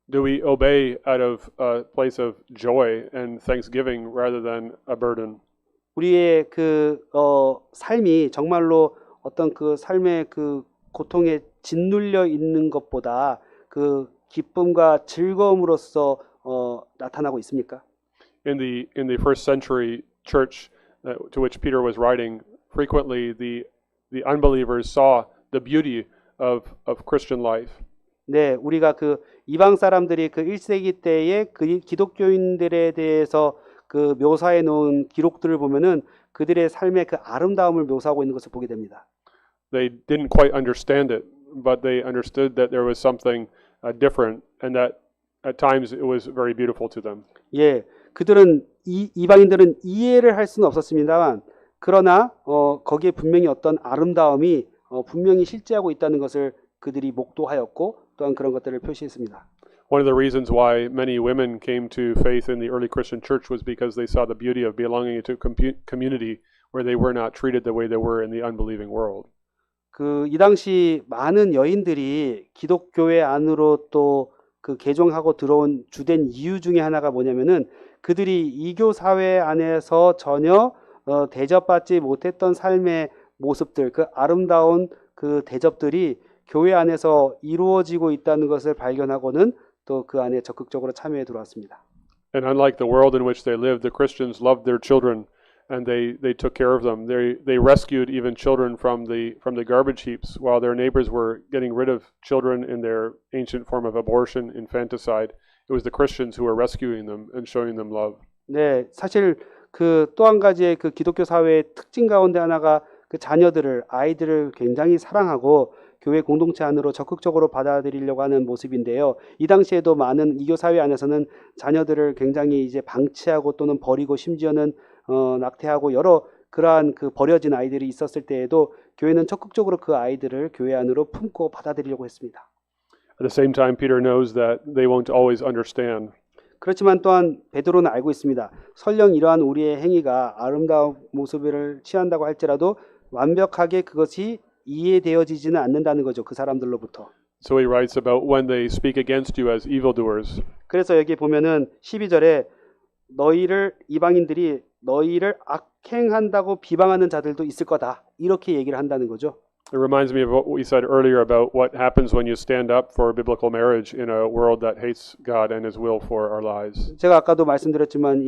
Do we obey out of a place of joy and thanksgiving rather than a burden? 우리의 그 삶이 정말로 어떤 그 삶의 그 고통에 짓눌려 있는 것보다 그 기쁨과 즐거움으로써 나타나고 있습니까? in the first century church to which Peter was writing, frequently the unbelievers saw the beauty of Christian life. 네, 우리가 그 이방 사람들이 그 1세기 때의 그 기독교인들에 대해서 그 묘사해 놓은 기록들을 보면은 그들의 삶의 그 아름다움을 묘사하고 있는 것을 보게 됩니다. They didn't quite understand it, but they understood that there was something different, and that at times it was very beautiful to them. 예, 그들은 이방인들은 이해를 할 수는 없었습니다만, 그러나 거기에 분명히 어떤 아름다움이 분명히 실제하고 있다는 것을 그들이 목도하였고 또한 그런 것들을 표시했습니다. One of the reasons why many women came to faith in the early Christian church was because they saw the beauty of belonging to a community where they were not treated the way they were in the unbelieving world. 그 이 당시 많은 여인들이 기독교회 안으로 또 그 개종하고 들어온 주된 이유 중에 하나가 뭐냐면은 그들이 이교 사회 안에서 전혀 대접받지 못했던 삶의 모습들, 그 아름다운 그 대접들이 교회 안에서 이루어지고 있다는 것을 발견하고는 또 그 안에 적극적으로 참여해 들어왔습니다. And unlike the world in which they lived, the Christians loved their children, and they took care of them. They rescued even children from the garbage heaps, while their neighbors were getting rid of children in their ancient form of abortion, infanticide. It was the Christians who were rescuing them and showing them love. 네, 사실 그 또 한 가지의 그 기독교 사회의 특징 가운데 하나가 그 아이들을 굉장히 사랑하고 교회 공동체 안으로 적극적으로 받아들이려고 하는 모습인데요. 이 당시에도 많은 이교 사회 안에서는 자녀들을 굉장히 이제 방치하고 또는 버리고 심지어는 낙태하고 여러 그러한 그 버려진 아이들이 있었을 때에도 교회는 적극적으로 그 아이들을 교회 안으로 품고 받아들이려고 했습니다. At the same time, Peter knows that they won't always understand. 그렇지만 또한 베드로는 알고 있습니다. 설령 이러한 우리의 행위가 아름다운 모습을 취한다고 할지라도 완벽하게 그것이 이해되어지지는 않는다는 거죠. 그 사람들로부터. So he writes about when they speak against you as evildoers. 그래서 여기 보면은 12절에 이방인들이 너희를 악행한다고 비방하는 자들도 있을 거다. 이렇게 얘기를 한다는 거죠. It reminds me of what we said earlier about what happens when you stand up for biblical marriage in a world that hates God and His will for our lives. 제가 아까도 말씀드렸지만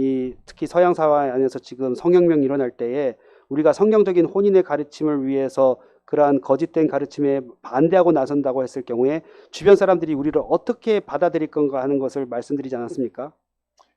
특히 서양 사회 안에서 지금 성혁명이 일어날 때에 우리가 성경적인 혼인의 가르침을 위해서 그러한 거짓된 가르침에 반대하고 나선다고 했을 경우에 주변 사람들이 우리를 어떻게 받아들일 건가 하는 것을 말씀드리지 않았습니까?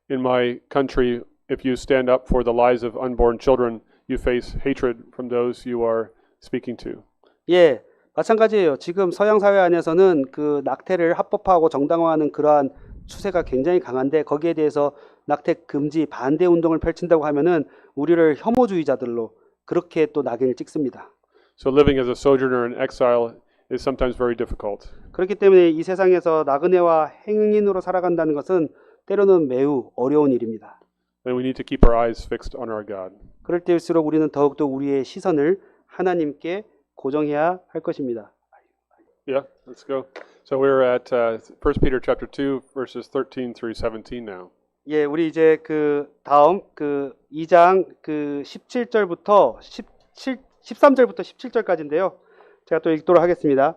In my country, if you stand up for the lives of unborn children, you face hatred from those you are speaking to. 예, 마찬가지예요. 지금 서양 사회 안에서는 그 낙태를 합법화하고 정당화하는 그러한 추세가 굉장히 강한데 거기에 대해서 낙태 금지 반대 운동을 펼친다고 하면은 우리를 혐오주의자들로 그렇게 또 낙인을 찍습니다. So living as a sojourner in exile is sometimes very difficult. 그렇기 때문에 이 세상에서 나그네와 행인으로 살아간다는 것은 때로는 매우 어려운 일입니다. And we need to keep our eyes fixed on our God. 그럴 때일수록 우리는 더욱더 우리의 시선을 하나님께 고정해야 할 것입니다. Yeah, let's go. So we're at 1 Peter chapter 2 verses 13 through 17 now. 예, 우리 이제 그 다음 그 2장 그 17절부터 13절부터 17절까지인데요. 제가 또 읽도록 하겠습니다.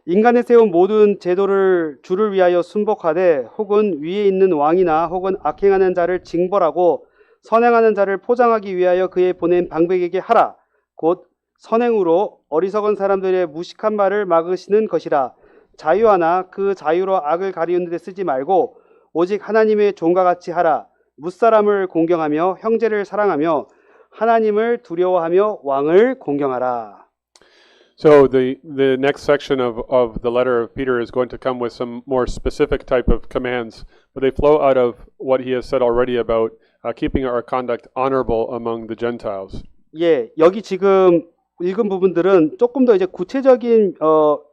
인간에 세운 모든 제도를 주를 위하여 순복하되 혹은 위에 있는 왕이나 혹은 악행하는 자를 징벌하고 선행하는 자를 포장하기 위하여 그의 보낸 방백에게 하라. 곧 선행으로 어리석은 사람들의 무식한 말을 막으시는 것이라. 자유하나 그 자유로 악을 가리우는 데 쓰지 말고 오직 하나님의 종과 같이 하라. 뭇사람을 공경하며 형제를 사랑하며 하나님을 두려워하며 왕을 공경하라. So the next section of the letter of Peter is going to come with some more specific type of commands, but they flow out of what he has said already about keeping our conduct honorable among the Gentiles. 예, 여기 지금 읽은 부분들은 조금 더 이제 구체적인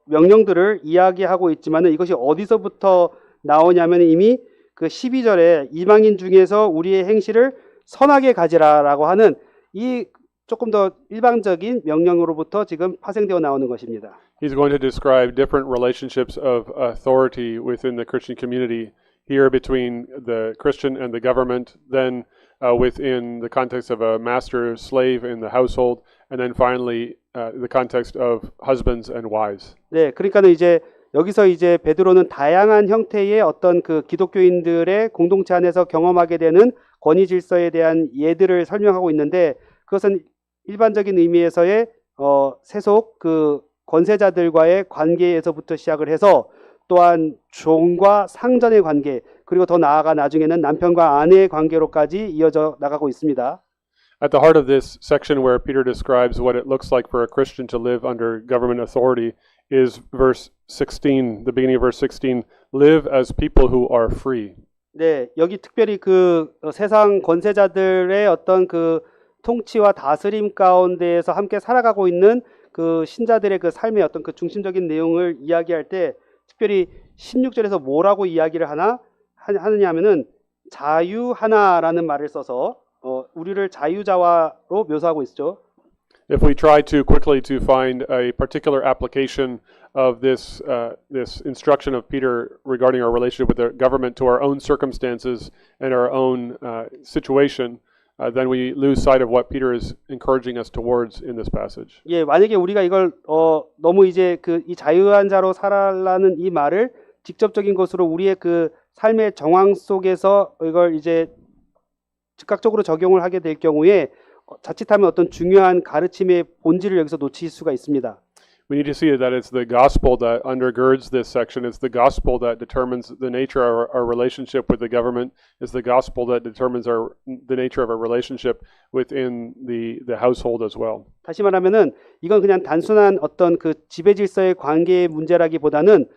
명령들을 이야기하고 있지만은 이것이 어디서부터 나오냐면 이미 그 12절에 이방인 중에서 우리의 행실을 선하게 가지라라고 하는 이 조금 더 일반적인 명령으로부터 지금 파생되어 나오는 것입니다. He's going to describe different relationships of authority within the Christian community, here between the Christian and the government, then within the context of a master-slave in the household, and then finally the context of husbands and wives. 네, 그러니까는 이제 여기서 이제 베드로는 다양한 형태의 어떤 그 기독교인들의 공동체 안에서 경험하게 되는 권위 질서에 대한 예들을 설명하고 있는데 그것은 일반적인 의미에서의 세속 그 권세자들과의 관계에서부터 시작을 해서 또한 종과 상전의 관계 그리고 더 나아가 나중에는 남편과 아내의 관계로까지 이어져 나가고 있습니다. At the heart of this section where Peter describes what it looks like for a Christian to live under government authority is verse 16, the beginning of verse 16, live as people who are free. 네, 여기 특별히 그 세상 권세자들의 어떤 그 통치와 다스림 가운데에서 함께 살아가고 있는 그 신자들의 그 삶의 어떤 그 중심적인 내용을 이야기할 때 특별히 16절에서 뭐라고 이야기를 하느냐 하면은 자유하나라는 말을 써서 우리를 자유자와로 묘사하고 있죠. If we try to quickly to find a particular application of this this instruction of Peter regarding our relationship with the government to our own circumstances and our own situation, then we lose sight of what Peter is encouraging us towards in this passage. 예, 만약에 우리가 이걸 너무 이제 그 이 자유한 자로 살아라는 이 말을 직접적인 것으로 우리의 그 삶의 정황 속에서 이걸 이제 즉각적으로 적용을 하게 될 경우에 자칫하면 어떤 중요한 가르침의 본질을 여기서 놓칠 수가 있습니다. We need to see that it's the gospel that undergirds this section. It's the gospel that determines the nature of our relationship with the government. It's the gospel that determines the nature of our relationship within the household as well. 다시 말하면은 이건 그냥 단순한 어떤 그 지배 질서의 관계의 문제라기보다는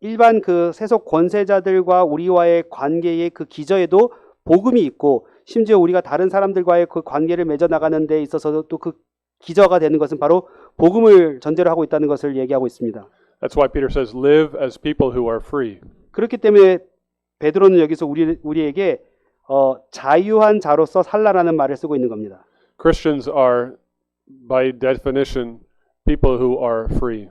일반 그 세속 권세자들과 우리와의 관계의 그 기저에도 복음이 있고 심지어 우리가 다른 사람들과의 그 관계를 맺어 나가는 데 있어서도 또 그 기저가 되는 것은 바로 복음을 전제로 하고 있다는 것을 얘기하고 있습니다. That's why Peter says, "Live as people who are free." 그렇기 때문에 베드로는 여기서 우리에게 자유한 자로서 살라라는 말을 쓰고 있는 겁니다. Christians are, by definition, people who are free.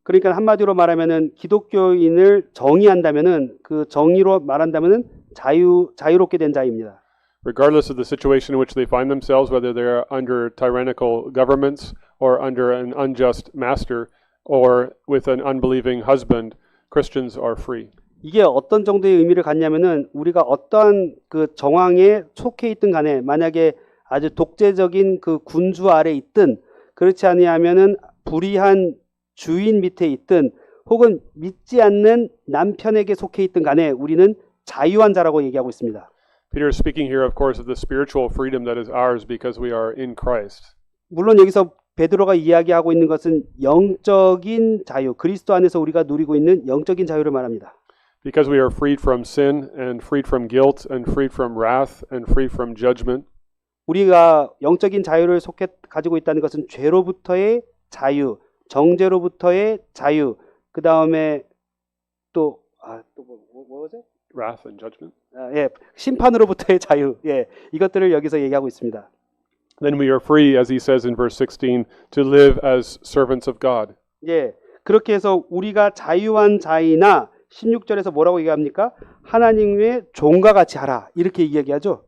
그러니까 한마디로 말하면은 기독교인을 정의한다면은 그 정의로 말한다면은 자유롭게 된 자입니다. Regardless of the situation in which they find themselves, whether they're under tyrannical governments or under an unjust master or with an unbelieving husband, Christians are free. 이게 어떤 정도의 의미를 갖냐면은 우리가 어떠한 그 정황에 속해 있든 간에 만약에 아주 독재적인 그 군주 아래 있든 그렇지 아니하면은 불의한 주인 밑에 있든 혹은 믿지 않는 남편에게 속해 있든 간에 우리는 자유한 자라고 얘기하고 있습니다. Peter is speaking here, of course, of the spiritual freedom that is ours because we are in Christ. 물론 여기서 베드로가 이야기하고 있는 것은 영적인 자유, 그리스도 안에서 우리가 누리고 있는 영적인 자유를 말합니다. Because we are freed from sin and freed from guilt and freed from wrath and freed from judgment. 우리가 영적인 자유를 가지고 있다는 것은 죄로부터의 자유, 정죄로부터의 자유, 그 다음에 또 뭐죠? Wrath and judgment. 예, 심판으로부터의 자유, 예, 이것들을 여기서 얘기하고 있습니다. Then we are free, as he says in verse 16, to live as servants of God. 예, 그렇게 해서 우리가 자유한 자이나 16절에서 뭐라고 얘기합니까? 하나님의 종과 같이 하라 이렇게 이야기하죠.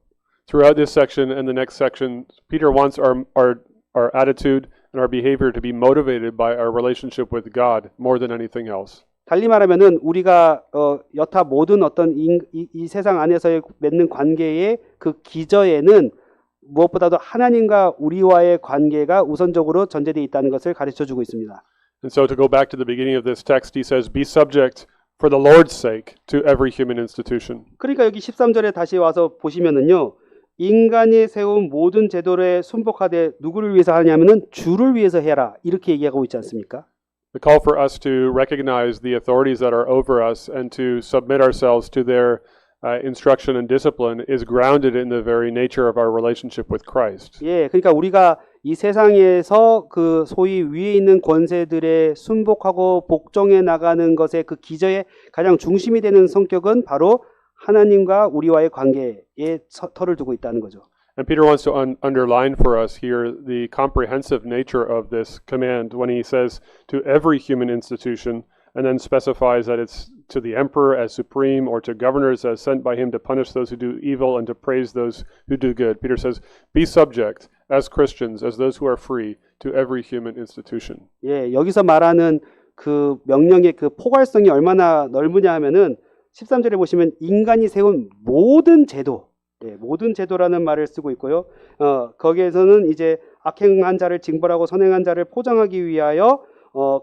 Throughout this section and the next section, Peter wants our attitude and our behavior to be motivated by our relationship with God more than anything else. 달리 말하면은 우리가 여타 모든 어떤 이 세상 안에서의 맺는 관계의 그 기저에는 무엇보다도 하나님과 우리와의 관계가 우선적으로 전제되어 있다는 것을 가르쳐주고 있습니다. And so to go back to the beginning of this text, he says, "Be subject for the Lord's sake to every human institution." 그러니까 여기 13절에 다시 와서 보시면은요. 인간이 세운 모든 제도를 순복하되 누구를 위해서 하냐면은 주를 위해서 해라 이렇게 얘기하고 있지 않습니까? The call for us to recognize the authorities that are over us and to submit ourselves to their instruction and discipline is grounded in the very nature of our relationship with Christ. 예, 그러니까 우리가 이 세상에서 그 소위 위에 있는 권세들에 순복하고 복종해 나가는 것의 그 기저의 가장 중심이 되는 성격은 바로 하나님과 우리와의 관계에 터를 두고 있다는 거죠. And Peter wants to underline for us here the comprehensive nature of this command when he says to every human institution and then specifies that it's to the emperor as supreme or to governors as sent by him to punish those who do evil and to praise those who do good. Peter says, be subject as Christians, as those who are free, to every human institution. 예, 여기서 말하는 그 명령의 그 포괄성이 얼마나 넓으냐 하면은 13절에 보시면 인간이 세운 모든 제도, 모든 제도라는 말을 쓰고 있고요. 거기에서는 이제 악행한 자를 징벌하고 선행한 자를 포장하기 위하여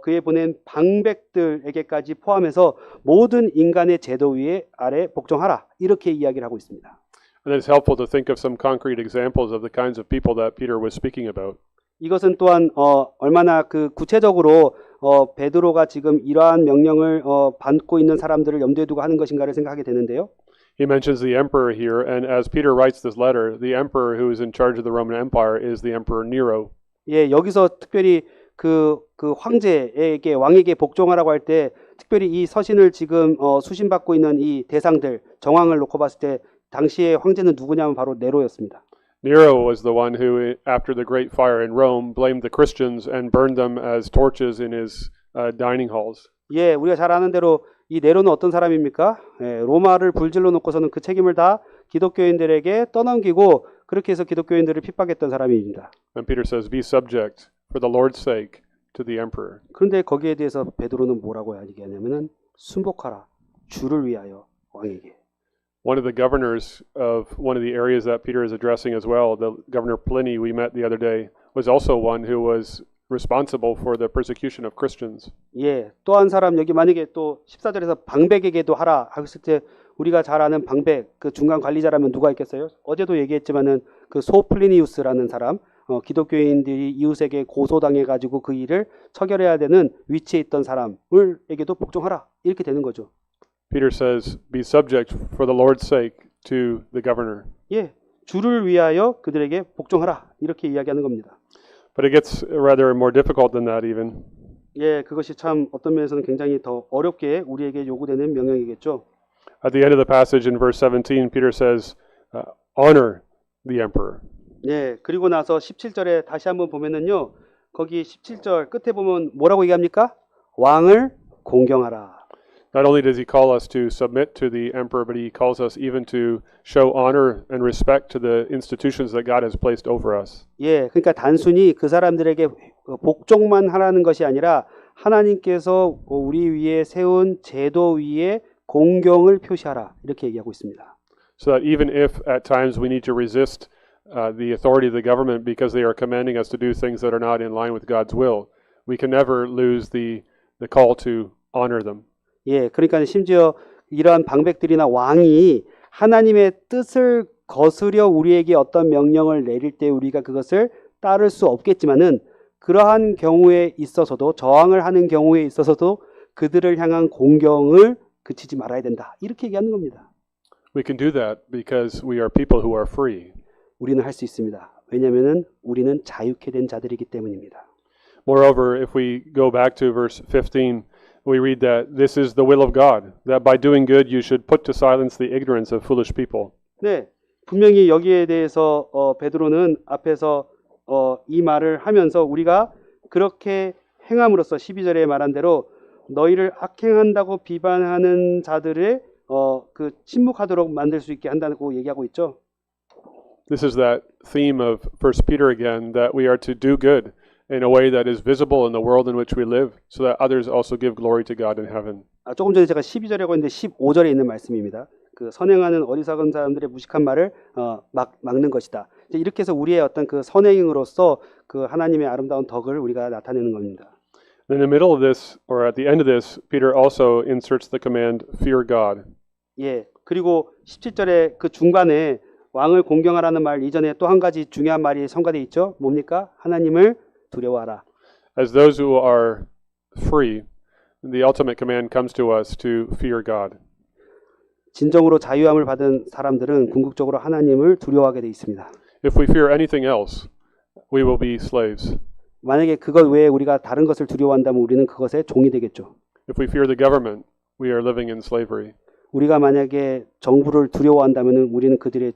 그에 보낸 방백들에게까지 포함해서 모든 인간의 제도 위에 아래 복종하라 이렇게 이야기를 하고 있습니다. And it's helpful to think of some concrete examples of the kinds of people that Peter was speaking about. 이것은 또한 얼마나 그 구체적으로 베드로가 지금 이러한 명령을 받고 있는 사람들을 염두에 두고 하는 것인가를 생각하게 되는데요. He mentions the emperor here, and as Peter writes this letter, the emperor who is in charge of the Roman Empire is the Emperor Nero. 예, 여기서 특별히 그 황제에게 왕에게 복종하라고 할 때 특별히 이 서신을 지금 수신받고 있는 이 대상들 정황을 놓고 봤을 때 당시의 황제는 누구냐면 바로 네로였습니다. Nero was the one who, after the great fire in Rome, blamed the Christians and burned them as torches in his dining halls. 예, 우리가 잘 아는 대로 이 네로는 어떤 사람입니까? 예, 로마를 불질러 놓고서는 그 책임을 다 기독교인들에게 떠넘기고 그렇게 해서 기독교인들을 핍박했던 사람입니다. And Peter says, "Be subject for the Lord's sake to the emperor." 그런데 거기에 대해서 베드로는 뭐라고 얘기하냐면은 순복하라 주를 위하여 왕에게. One of the governors of one of the areas that Peter is addressing as well, the Governor Pliny we met the other day, was also one who was responsible for the persecution of Christians. 예, 또 한 사람 여기 만약에 또 14절에서 방백에게도 하라 했을 때 우리가 잘 아는 방백 그 중간 관리자라면 누가 있겠어요? 어제도 얘기했지만은 그 소플리니우스라는 사람 기독교인들이 이웃에게 고소당해 가지고 그 일을 처결해야 되는 위치에 있던 사람을에게도 복종하라 이렇게 되는 거죠. Peter says, "Be subject for the Lord's sake to the governor." 예, 주를 위하여 그들에게 복종하라 이렇게 이야기하는 겁니다. But it gets rather more difficult than that even. 예, 그것이 참 어떤 면에서는 굉장히 더 어렵게 우리에게 요구되는 명령이겠죠. At the end of the passage in verse 17, Peter says, "Honor the emperor." 예, 그리고 나서 17절에 다시 한번 보면은요. 거기 17절 끝에 보면 뭐라고 얘기합니까? 왕을 공경하라. Not only does he call us to submit to the emperor, but he calls us even to show honor and respect to the institutions that God has placed over us. 예, 그러니까 단순히 그 사람들에게 복종만 하라는 것이 아니라 하나님께서 우리 위에 세운 제도 위에 공경을 표시하라 이렇게 얘기하고 있습니다. So that even if at times we need to resist the authority of the government because they are commanding us to do things that are not in line with God's will, we can never lose the call to honor them. 예, 그러니까 심지어 이러한 방백들이나 왕이 하나님의 뜻을 거스려 우리에게 어떤 명령을 내릴 때 우리가 그것을 따를 수 없겠지만은 그러한 경우에 있어서도 저항을 하는 경우에 있어서도 그들을 향한 공경을 그치지 말아야 된다. 이렇게 얘기하는 겁니다. We can do that because we are people who are free. 우리는 할 수 있습니다. 왜냐하면은 우리는 자유케 된 자들이기 때문입니다. Moreover, if we go back to verse 15, we read that this is the will of God, that by doing good you should put to silence the ignorance of foolish people. 네, 분명히 여기에 대해서 베드로는 앞에서 이 말을 하면서 우리가 그렇게 행함으로써 12절에 말한 대로 너희를 악행한다고 비판하는 자들의 그 침묵하도록 만들 수 있게 한다고 얘기하고 있죠. This is that theme of 1 Peter again, that we are to do good in a way that is visible in the world in which we live, so that others also give glory to God in heaven. 조금 전에 제가 12절이라고 했는데 15절에 있는 말씀입니다. 그 선행하는 어리석은 사람들의 무식한 말을 막는 것이다. 이렇게 해서 우리의 어떤 그 선행으로서 그 하나님의 아름다운 덕을 우리가 나타내는 겁니다. In the middle of this, or at the end of this, Peter also inserts the command, fear God. 예, 그리고 17절에 그 중간에 왕을 공경하라는 말 이전에 또 한 가지 중요한 말이 첨가되어 있죠. 뭡니까? 하나님을 두려워하라. As those who are free, the ultimate command comes to us to fear God. 진정으로 자유함을 받은 사람들은 궁극적으로 하나님을 두려워하게 돼 있습니다. If we fear anything else, we will be slaves. 만약에 그것 외에 우리가 다른 것을 두려워한다면 우리는 그것의 종이 되겠죠. If we fear the government, we are living in slavery. 우리가 만약에 정부를 두려워한다면 우리는 그들의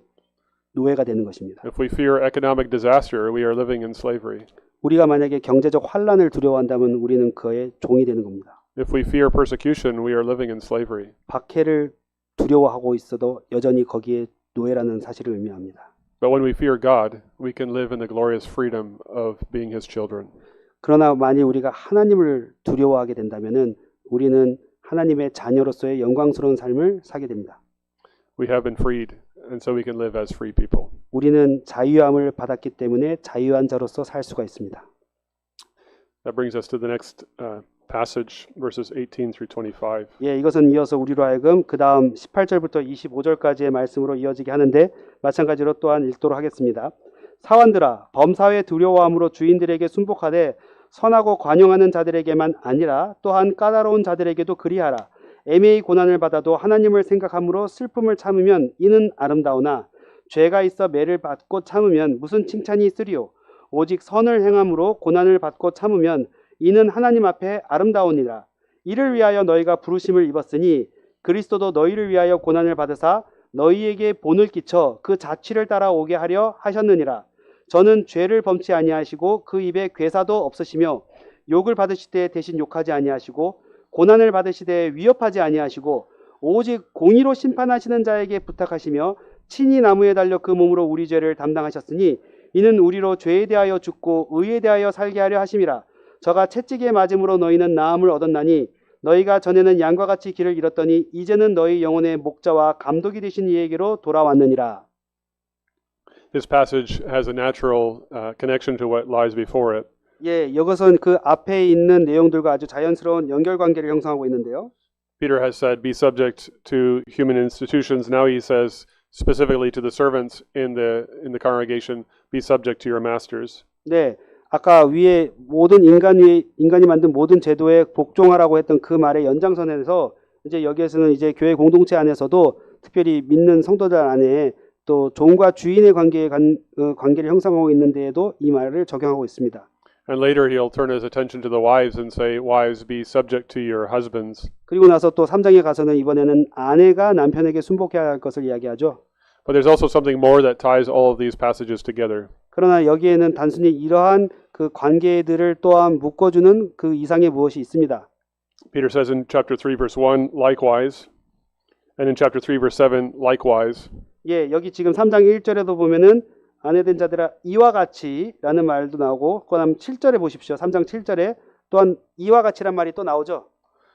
노예가 되는 것입니다. If we fear economic disaster, we are living in slavery. 우리가 만약에 경제적 환란을 두려워한다면 우리는 그의 종이 되는 겁니다. If we fear persecution, we are living in slavery. 박해를 두려워하고 있어도 여전히 거기에 노예라는 사실을 의미합니다. But when we fear God, we can live in the glorious freedom of being His children. 그러나 만일 우리가 하나님을 두려워하게 된다면은 우리는 하나님의 자녀로서의 영광스러운 삶을 살게 됩니다. We have been freed, and so we can live as free people. 우리는 자유함을 받았기 때문에 자유한 자로서 살 수가 있습니다. That brings us to the next passage, verses 18 through 25. 예, 이것은 이어서 우리로 하여금 그 다음 18절부터 25절까지의 말씀으로 이어지게 하는데 마찬가지로 또한 읽도록 하겠습니다. 사환들아, 범사에 두려워함으로 주인들에게 순복하되 선하고 관용하는 자들에게만 아니라 또한 까다로운 자들에게도 그리하라. 애매히 고난을 받아도 하나님을 생각함으로 슬픔을 참으면 이는 아름다우나 죄가 있어 매를 받고 참으면 무슨 칭찬이 있으리요. 오직 선을 행함으로 고난을 받고 참으면 이는 하나님 앞에 아름다우니라. 이를 위하여 너희가 부르심을 입었으니 그리스도도 너희를 위하여 고난을 받으사 너희에게 본을 끼쳐 그 자취를 따라오게 하려 하셨느니라. 저는 죄를 범치 아니하시고 그 입에 괴사도 없으시며 욕을 받으시되 대신 욕하지 아니하시고 고난을 받으시되 위협하지 아니하시고 오직 공의로 심판하시는 자에게 부탁하시며 친히 나무에 달려 그 몸으로 우리 죄를 담당하셨으니 이는 우리로 죄에 대하여 죽고 의에 대하여 살게 하려 하심이라. 저가 채찍에 맞음으로 너희는 나음을 얻었나니 너희가 전에는 양과 같이 길을 잃었더니 이제는 너희 영혼의 목자와 감독이 되신 이에게로 돌아왔느니라. This passage has a natural connection to what lies before it. 예, 이것은 그 앞에 있는 내용들과 아주 자연스러운 연결관계를 형성하고 있는데요. Peter has said, "Be subject to human institutions." Now he says specifically to the servants in the congregation, "Be subject to your masters." 네, 아까 위에 모든 인간이 만든 모든 제도에 복종하라고 했던 그 말의 연장선에서 이제 여기에서는 이제 교회 공동체 안에서도 특별히 믿는 성도들 안에 또 종과 주인의 관계를 형성하고 있는 데에도 이 말을 적용하고 있습니다. And later he'll turn his attention to the wives and say, "Wives, be subject to your husbands." 그리고 나서 또 3장에 가서는 이번에는 아내가 남편에게 순복해야 할 것을 이야기하죠. But there's also something more that ties all of these passages together. 그러나 여기에는 단순히 이러한 그 관계들을 또한 묶어주는 그 이상의 무엇이 있습니다. Peter says in chapter 3 verse 1, likewise, and in chapter 3 verse 7, likewise. 예, 여기 지금 3장 1절에도 보면은 아내된 자들아 이와 같이라는 말도 나오고 그다음 7절에 보십시오. 3장 7절에 또한 이와 같이란 말이 또 나오죠.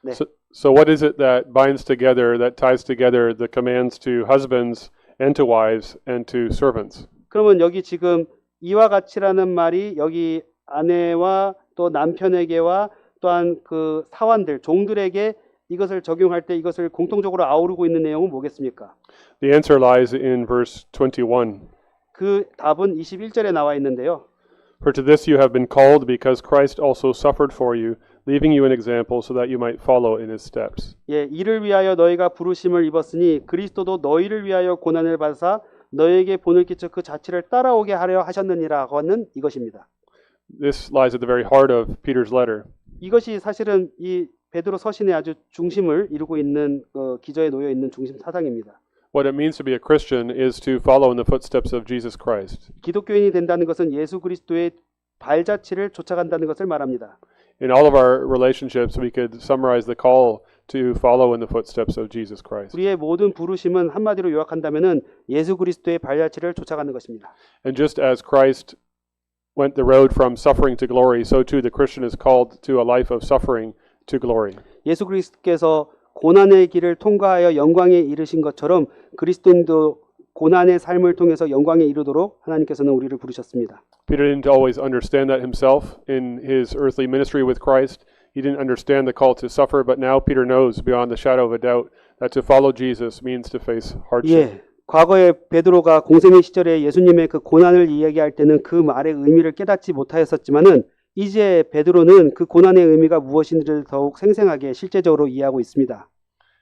네. So what is it that binds together, that ties together the commands to husbands and to wives and to servants? 그러면 여기 지금 이와 같이라는 말이 여기 아내와 또 남편에게와 또한 그 사환들, 종들에게 이것을 적용할 때 이것을 공통적으로 아우르고 있는 내용은 뭐겠습니까? The answer lies in verse 21. 그 답은 21절에 나와 있는데요. For to this you have been called, because Christ also suffered for you, leaving you an example so that you might follow in his steps. 예, 이를 위하여 너희가 부르심을 입었으니 그리스도도 너희를 위하여 고난을 받으사 너희에게 본을 끼쳐 그 자취를 따라오게 하려 하셨느니라고 하는 이것입니다. This lies at the very heart of Peter's letter. 이것이 사실은 이 베드로 서신의 아주 중심을 이루고 있는 기저에 놓여 있는 중심 사상입니다. What it means to be a Christian is to follow in the footsteps of Jesus Christ. 기독교인이 된다는 것은 예수 그리스도의 발자취를 쫓아간다는 것을 말합니다. In all of our relationships, we could summarize the call to follow in the footsteps of Jesus Christ. 우리의 모든 부르심은 한마디로 요약한다면은 예수 그리스도의 발자취를 쫓아가는 것입니다. And just as Christ went the road from suffering to glory, so too the Christian is called to a life of suffering to glory. 예수 그리스도께서 고난의 길을 통과하여 영광에 이르신 것처럼 그리스도인도 고난의 삶을 통해서 영광에 이르도록 하나님께서는 우리를 부르셨습니다. Peter didn't always understand that himself in his earthly ministry with Christ. He didn't understand the call to suffer, but now Peter knows beyond the shadow of a doubt that to follow Jesus means to face hardship. 예, 과거에 베드로가 공생의 시절에 예수님의 그 고난을 이야기할 때는 그 말의 의미를 깨닫지 못하였었지만은 이제 베드로는 그 고난의 의미가 무엇인지를 더욱 생생하게 실제적으로 이해하고 있습니다.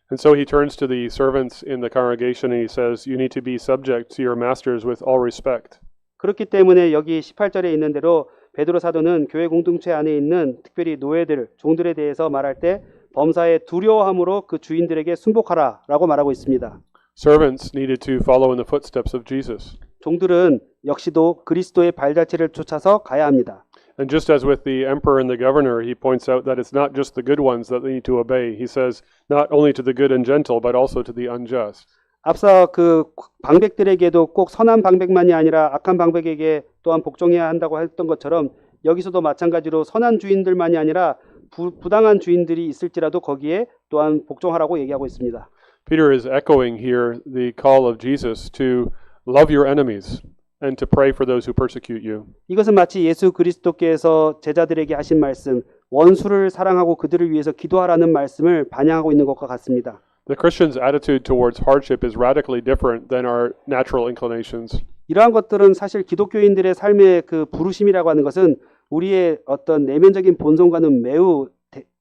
And so he turns to the servants in the congregation and he says, "You need to be subject to your masters with all respect." 그렇기 때문에 여기 18절에 있는 대로 베드로 사도는 교회 공동체 안에 있는 특별히 노예들, 종들에 대해서 말할 때 범사에 두려워함으로 그 주인들에게 순복하라라고 말하고 있습니다. Servants needed to follow in the footsteps of Jesus. 종들은 역시도 그리스도의 발자취를 쫓아서 가야 합니다. And just as with the emperor and the governor, he points out that it's not just the good ones that they need to obey. He says, not only to the good and gentle, but also to the unjust. 앞서 그 방백들에게도 꼭 선한 방백만이 아니라 악한 방백에게 또한 복종해야 한다고 했던 것처럼 여기서도 마찬가지로 선한 주인들만이 아니라 부당한 주인들이 있을지라도 거기에 또한 복종하라고 얘기하고 있습니다. Peter is echoing here the call of Jesus to love your enemies and to pray for those who persecute you. 이것은 마치 예수 그리스도께서 제자들에게 하신 말씀, 원수를 사랑하고 그들을 위해서 기도하라는 말씀을 반영하고 있는 것과 같습니다. The Christian's attitude towards hardship is radically different than our natural inclinations. 이러한 것들은 사실 기독교인들의 삶의 그 부르심이라고 하는 것은 우리의 어떤 내면적인 본성과는 매우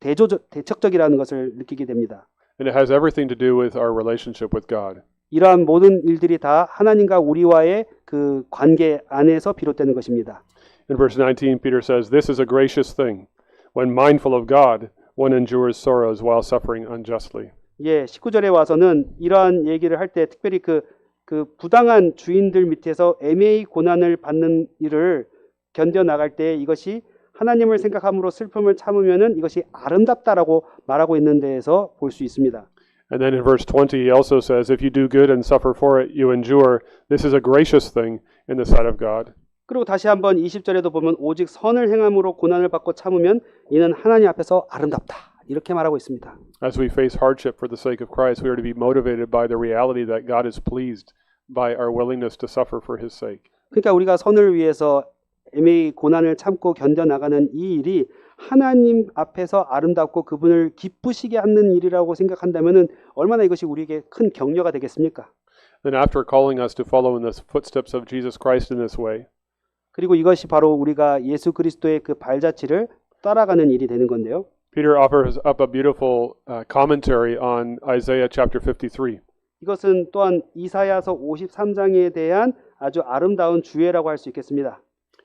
대척적이라는 것을 느끼게 됩니다. And it has everything to do with our relationship with God. 이러한 모든 일들이 다 하나님과 우리와의 그 관계 안에서 비롯되는 것입니다. In verse 19, Peter says, "This is a gracious thing. When mindful of God, one endures sorrows while suffering unjustly." 예, 19절에 와서는 이러한 얘기를 할 때 특별히 그 부당한 주인들 밑에서 애매히 고난을 받는 일을 견뎌 나갈 때 이것이 하나님을 생각함으로 슬픔을 참으면은 이것이 아름답다라고 말하고 있는 데에서 볼 수 있습니다. And then in verse 20, he also says, "If you do good and suffer for it, you endure. This is a gracious thing in the sight of God." 그리고 다시 한번 20절에도 보면 오직 선을 행함으로 고난을 받고 참으면 이는 하나님 앞에서 아름답다. 이렇게 말하고 있습니다. As we face hardship for the sake of Christ, we are to be motivated by the reality that God is pleased by our willingness to suffer for his sake. 그러니까 우리가 선을 위해서 애매히 고난을 참고 견뎌나가는 이 일이 하나님 앞에서 아름답고 그분을 기쁘시게 하는 일이라고 생각한다면 얼마나 이것이 우리에게 큰 격려가 되겠습니까? Then after calling us to follow in the footsteps of Jesus Christ in this way, 그리고 이것이 바로 우리가 예수 그리스도의 그 발자취를 따라가는 일이 되는 건데요. Peter offers up a beautiful commentary on Isaiah chapter 53. 이것은 또한 이사야서 53장에 대한 아주 아름다운 주예라고 할 수 있겠습니다.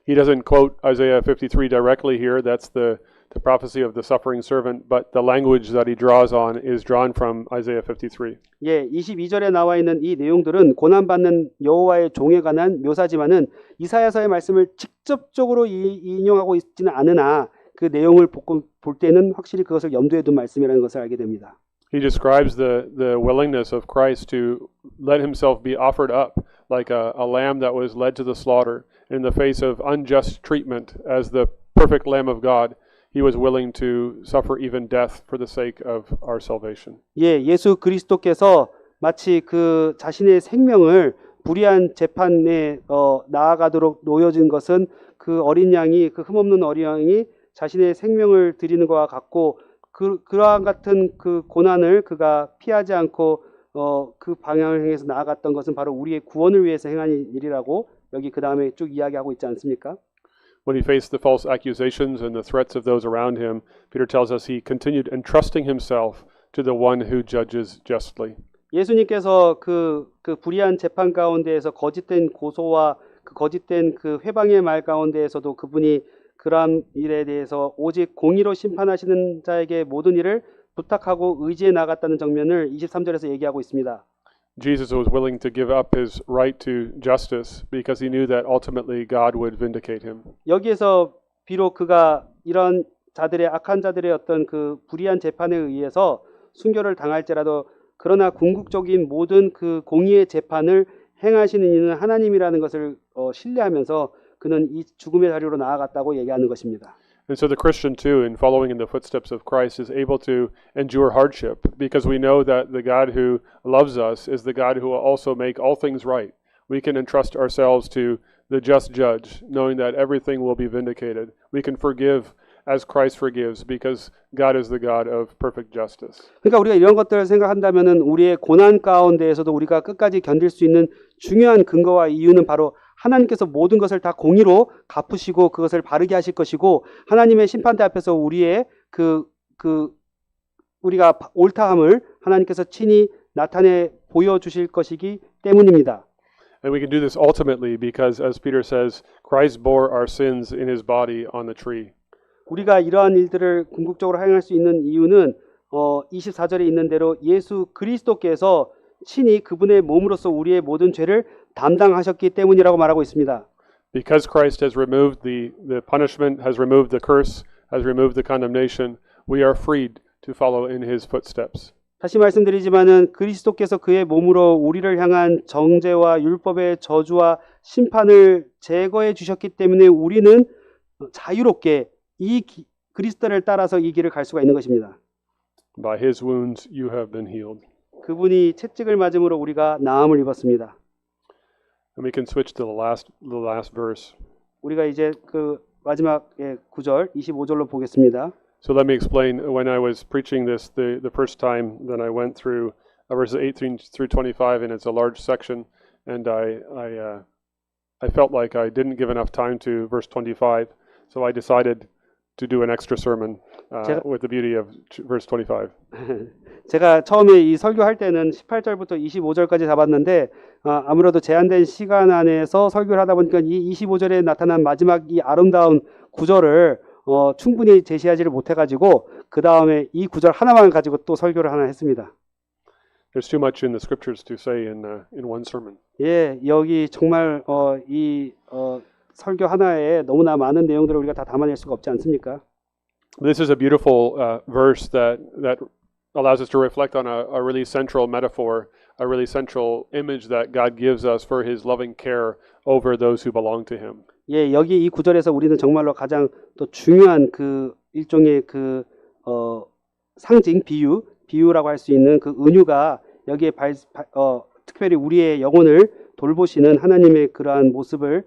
He doesn't quote Isaiah 53 directly here. That's the prophecy of the suffering servant, but the language that he draws on is drawn from Isaiah 53. 예, 22절에 나와 있는 이 내용들은 고난받는 여호와의 종에 관한 묘사지만은 이사야서의 말씀을 직접적으로 인용하고 있지는 않으나 그 내용을 볼 때는 확실히 그것을 염두에 둔 말씀이라는 것을 알게 됩니다. He describes the willingness of Christ to let himself be offered up like a lamb that was led to the slaughter. In the face of unjust treatment as the perfect Lamb of God, he was willing to suffer even death for the sake of our salvation. 예, 예수 그리스도께서 마치 그 자신의 생명을 불의한 재판에 나아가도록 놓여진 것은 그 어린 양이 그 흠없는 어린 양이 자신의 생명을 드리는 것과 같고 그러한 같은 그 고난을 그가 피하지 않고 그 방향을 향해서 나아갔던 것은 바로 우리의 구원을 위해서 행한 일이라고 여기 그 다음에 쭉 이야기하고 있지 않습니까? When he faced the false accusations and the threats of those around him, Peter tells us he continued entrusting himself to the one who judges justly. 예수님께서 그 불의한 재판 가운데에서 거짓된 고소와 그 거짓된 그 회방의 말 가운데에서도 그분이 그러한 일에 대해서 오직 공의로 심판하시는 자에게 모든 일을 부탁하고 의지해 나갔다는 장면을 23절에서 얘기하고 있습니다. Jesus was willing to give up his right to justice because he knew that ultimately God would vindicate him. 여기에서 비록 그가 이런 자들의 악한 자들의 어떤 그 불의한 재판에 의해서 순교를 당할지라도 그러나 궁극적인 모든 그 공의의 재판을 행하시는 이는 하나님이라는 것을 신뢰하면서 그는 이 죽음의 자리로 나아갔다고 얘기하는 것입니다. And so the Christian too, in following in the footsteps of Christ, is able to endure hardship because we know that the God who loves us is the God who will also make all things right. We can entrust ourselves to the just judge, knowing that everything will be vindicated. We can forgive as Christ forgives because God is the God of perfect justice. 그러니까 우리가 이런 것들을 생각한다면은 우리의 고난 가운데에서도 우리가 끝까지 견딜 수 있는 중요한 근거와 이유는 바로 하나님께서 모든 것을 다 공의로 갚으시고 그것을 바르게 하실 것이고 하나님의 심판대 앞에서 우리의 우리가 옳다함을 하나님께서 친히 나타내 보여주실 것이기 때문입니다. And we can do this ultimately because, as Peter says, Christ bore our sins in his body on the tree. 우리가 이러한 일들을 궁극적으로 행할 수 있는 이유는 24절에 있는 대로 예수 그리스도께서 친히 그분의 몸으로서 우리의 모든 죄를 담당하셨기 때문이라고 말하고 있습니다. Because Christ has removed the punishment, has removed the curse, has removed the condemnation, we are freed to follow in his footsteps. 다시 말씀드리지만은 그리스도께서 그의 몸으로 우리를 향한 정죄와 율법의 저주와 심판을 제거해 주셨기 때문에 우리는 자유롭게 그리스도를 따라서 이 길을 갈 수가 있는 것입니다. By his wounds you have been healed. 그분이 채찍을 맞음으로 우리가 나음을 입었습니다. And we can switch to the last verse. 우리가 이제 그 마지막 9절 25절로 보겠습니다. So let me explain. When I was preaching this the first time, then I went through verses 18 through 25, and it's a large section, and I felt like I didn't give enough time to verse 25, so I decided to do an extra sermon with the beauty of verse 25. 제가 처음에 이 설교할 때는 18절부터 25절까지 잡았는데 아무래도 제한된 시간 안에서 설교를 하다 보니까 이 25절에 나타난 마지막 이 아름다운 구절을 충분히 제시하지를 못해가지고 그 다음에 이 구절 하나만 가지고 또 설교를 하나 했습니다. There's too much in the scriptures to say in one sermon. 예, 여기 정말 이 설교 하나에 너무나 많은 내용들을 우리가 다 담아낼 수가 없지 않습니까? This is a beautiful verse that allows us to reflect on a really central metaphor, a really central image that God gives us for His loving care over those who belong to Him. 예, 여기 이 구절에서 우리는 정말로 가장 또 중요한 그 일종의 그 상징 비유라고 할 수 있는 그 은유가 여기에 특별히 우리의 영혼을 돌보시는 하나님의 그러한 모습을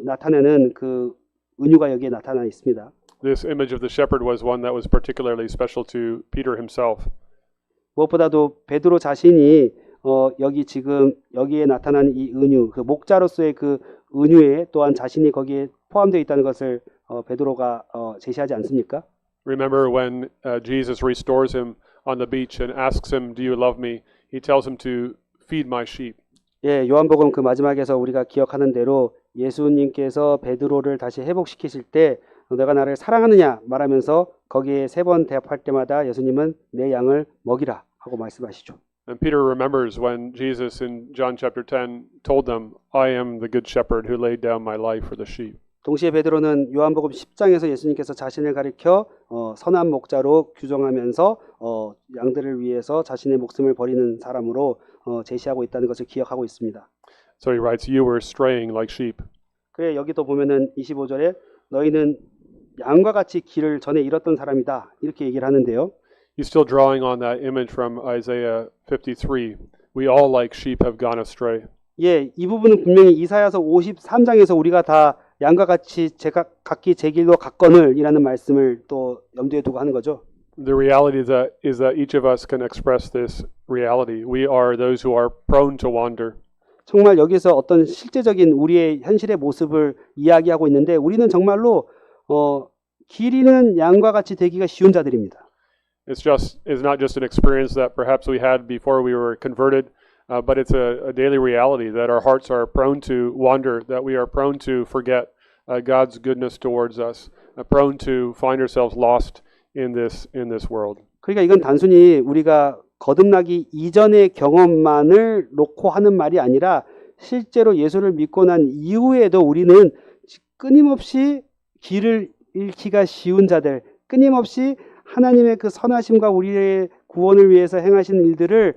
나타내는 그 은유가 여기에 나타나 있습니다. This image of the shepherd was one that was particularly special to Peter himself. 무엇보다도 베드로 자신이 여기 지금 여기에 나타난 이 은유, 그 목자로서의 그 은유에 또한 자신이 거기에 포함되어 있다는 것을 베드로가 제시하지 않습니까? Remember when Jesus restores him on the beach and asks him, "Do you love me?" He tells him to feed my sheep. 예, 요한복음 그 마지막에서 우리가 기억하는 대로 예수님께서 베드로를 다시 회복시키실 때 내가 나를 사랑하느냐 말하면서 거기에 3번 대답할 때마다 예수님은 내 양을 먹이라 하고 말씀하시죠. And Peter remembers when Jesus in John chapter 10 told them, "I am the good shepherd who laid down my life for the sheep." 동시에 베드로는 요한복음 10장에서 예수님께서 자신을 가리켜 선한 목자로 규정하면서 양들을 위해서 자신의 목숨을 버리는 사람으로 제시하고 있다는 것을 기억하고 있습니다. So he writes, "You were straying like sheep." 그래 여기도 보면은 25절에 너희는 양과 같이 길을 전에 잃었던 사람이다 이렇게 얘기를 하는데요. He's still drawing on that image from Isaiah 53. We all like sheep have gone astray. 예, 이 부분은 분명히 이사야서 53장에서 우리가 다 양과 같이 각기 제 길로 갔거늘이라는 말씀을 또 염두에 두고 하는 거죠. The reality is that each of us can express this reality. We are those who are prone to wander. 정말 여기서 어떤 실제적인 우리의 현실의 모습을 이야기하고 있는데 우리는 정말로 길 잃는 양과 같이 되기가 쉬운 자들입니다. It's not just an experience that perhaps we had before we were converted, but it's a daily reality that our hearts are prone to wander, that we are prone to forget God's goodness towards us, prone to find ourselves lost in this world. 그러니까 이건 단순히 우리가 거듭나기 이전의 경험만을 놓고 하는 말이 아니라 실제로 예수를 믿고 난 이후에도 우리는 끊임없이 길을 잃기가 쉬운 자들, 끊임없이 하나님의 그 선하심과 우리의 구원을 위해서 행하신 일들을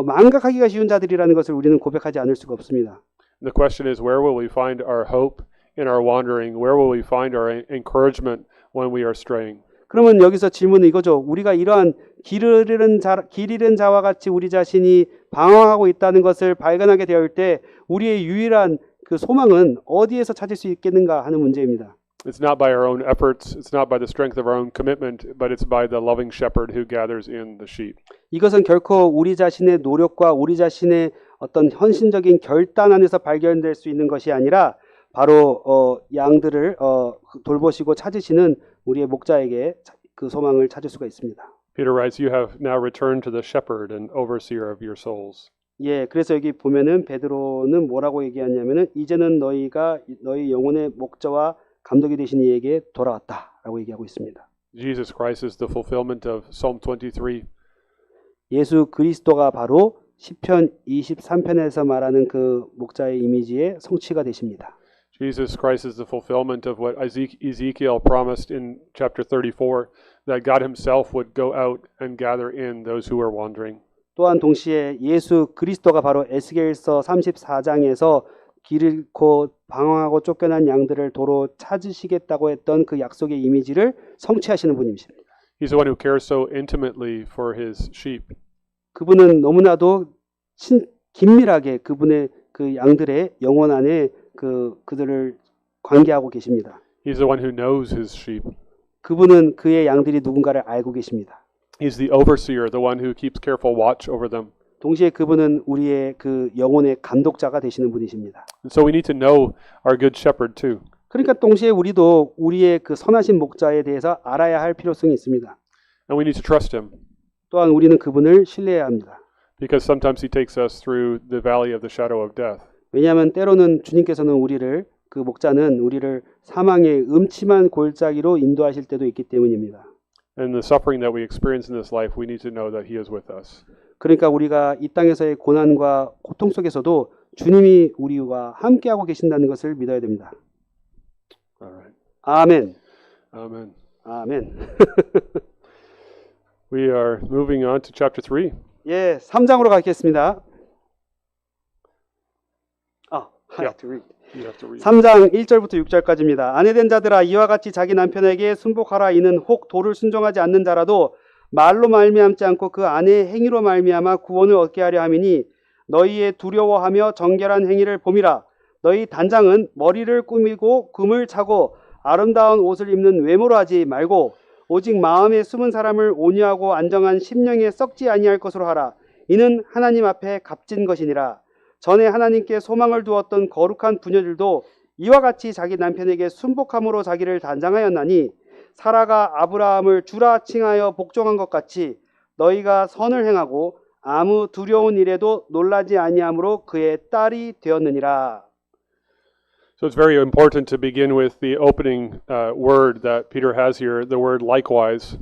망각하기가 쉬운 자들이라는 것을 우리는 고백하지 않을 수가 없습니다. The question is, where will we find our hope in our wandering? Where will we find our encouragement when we are straying? 그러면 여기서 질문은 이거죠. 우리가 이러한 길 잃은 자와 같이 우리 자신이 방황하고 있다는 것을 발견하게 되었을 때 우리의 유일한 그 소망은 어디에서 찾을 수 있겠는가 하는 문제입니다. It's not by our own efforts, it's not by the strength of our own commitment, but it's by the loving shepherd who gathers in the sheep. 이것은 결코 우리 자신의 노력과 우리 자신의 어떤 헌신적인 결단 안에서 발견될 수 있는 것이 아니라 바로 양들을 돌보시고 찾으시는 우리의 목자에게 그 소망을 찾을 수가 있습니다. Peter writes, "You have now returned to the shepherd and overseer of your souls." 예, 그래서 여기 보면은 베드로는 뭐라고 얘기하냐면은 이제는 너희가 너희 영혼의 목자와 감독이 되신 이에게 돌아왔다라고 얘기하고 있습니다. Jesus Christ is the fulfillment of Psalm 23. 예수 그리스도가 바로 시편 23편에서 말하는 그 목자의 이미지의 성취가 되십니다. Jesus Christ is the fulfillment of what Ezekiel promised in chapter 34, that God himself would go out and gather in those who were wandering. 또한 동시에 예수 그리스도가 바로 에스겔서 34장에서 길 잃고 방황하고 쫓겨난 양들을 도로 찾으시겠다고 했던 그 약속의 이미지를 성취하시는 분이십니다. He's the one who cares so intimately for his sheep. 그분은 너무나도 긴밀하게 그분의 그 양들의 영혼 안에 그들을 관계하고 계십니다. He's the one who knows his sheep. 그분은 그의 양들이 누군가를 알고 계십니다. He's the overseer, the one who keeps careful watch over them. 동시에 그분은 우리의 그 영혼의 감독자가 되시는 분이십니다. And so we need to know our good shepherd too. 그러니까 동시에 우리도 우리의 그 선하신 목자에 대해서 알아야 할 필요성이 있습니다. And we need to trust him 또한 우리는 그분을 신뢰해야 합니다. because sometimes he takes us through the valley of the shadow of death. 왜냐하면 때로는 주님께서는 그 목자는 우리를 사망의 음침한 골짜기로 인도하실 때도 있기 때문입니다. And the suffering that we experience in this life, we need to know that he is with us. 그러니까 우리가 이 땅에서의 고난과 고통 속에서도 주님이 우리와 함께하고 계신다는 것을 믿어야 됩니다. All right. 아멘. Amen. 아멘. We are moving on to chapter 3. 예, 3장으로 가겠습니다. I have to read. You have to read. 3장 1절부터 6절까지입니다. 아내된 자들아 이와 같이 자기 남편에게 순복하라. 이는 혹 도를 순종하지 않는 자라도 말로 말미암지 않고 그 아내의 행위로 말미암아 구원을 얻게 하려 함이니 너희의 두려워하며 정결한 행위를 봄이라. 너희 단장은 머리를 꾸미고 금을 차고 아름다운 옷을 입는 외모로 하지 말고 오직 마음에 숨은 사람을 온유하고 안정한 심령에 썩지 아니할 것으로 하라. 이는 하나님 앞에 값진 것이니라. 전에 하나님께 소망을 두었던 거룩한 부녀들도 이와 같이 자기 남편에게 순복함으로 자기를 단장하였나니 사라가 아브라함을 주라 칭하여 복종한 것 같이 너희가 선을 행하고 아무 두려운 일에도 놀라지 아니함으로 그의 딸이 되었느니라. So it's very important to begin with the opening word that Peter has here, the word likewise.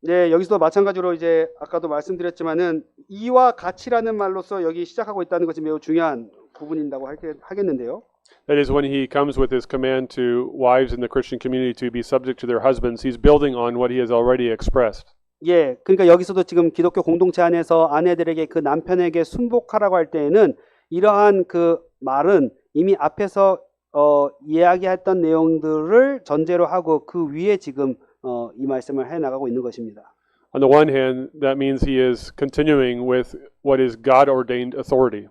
네, 여기서도 마찬가지로 이제 아까도 말씀드렸지만은 이와 같이라는 말로서 여기 시작하고 있다는 것이 매우 중요한 부분인다고 하겠는데요. That is when he comes with his command to wives in the Christian community to be subject to their husbands, he's building on what he has already expressed. 예, 그러니까 여기서도 지금 기독교 공동체 안에서 아내들에게 그 남편에게 순복하라고 할 때에는 이러한 그 말은 이미 앞에서 이야기했던 내용들을 전제로 하고 그 위에 지금 이 말씀을 해 나가고 있는 것입니다. On the one hand, that means he is continuing with what is God-ordained authority.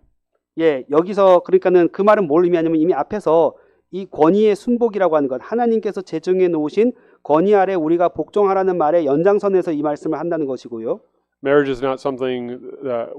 예, 여기서 그러니까는 그 말은 뭘 의미하냐면 이미 앞에서 이 권위의 순복이라고 하는 것, 하나님께서 제정해 놓으신 권위 아래 우리가 복종하라는 말의 연장선에서 이 말씀을 한다는 것이고요. Marriage is not something that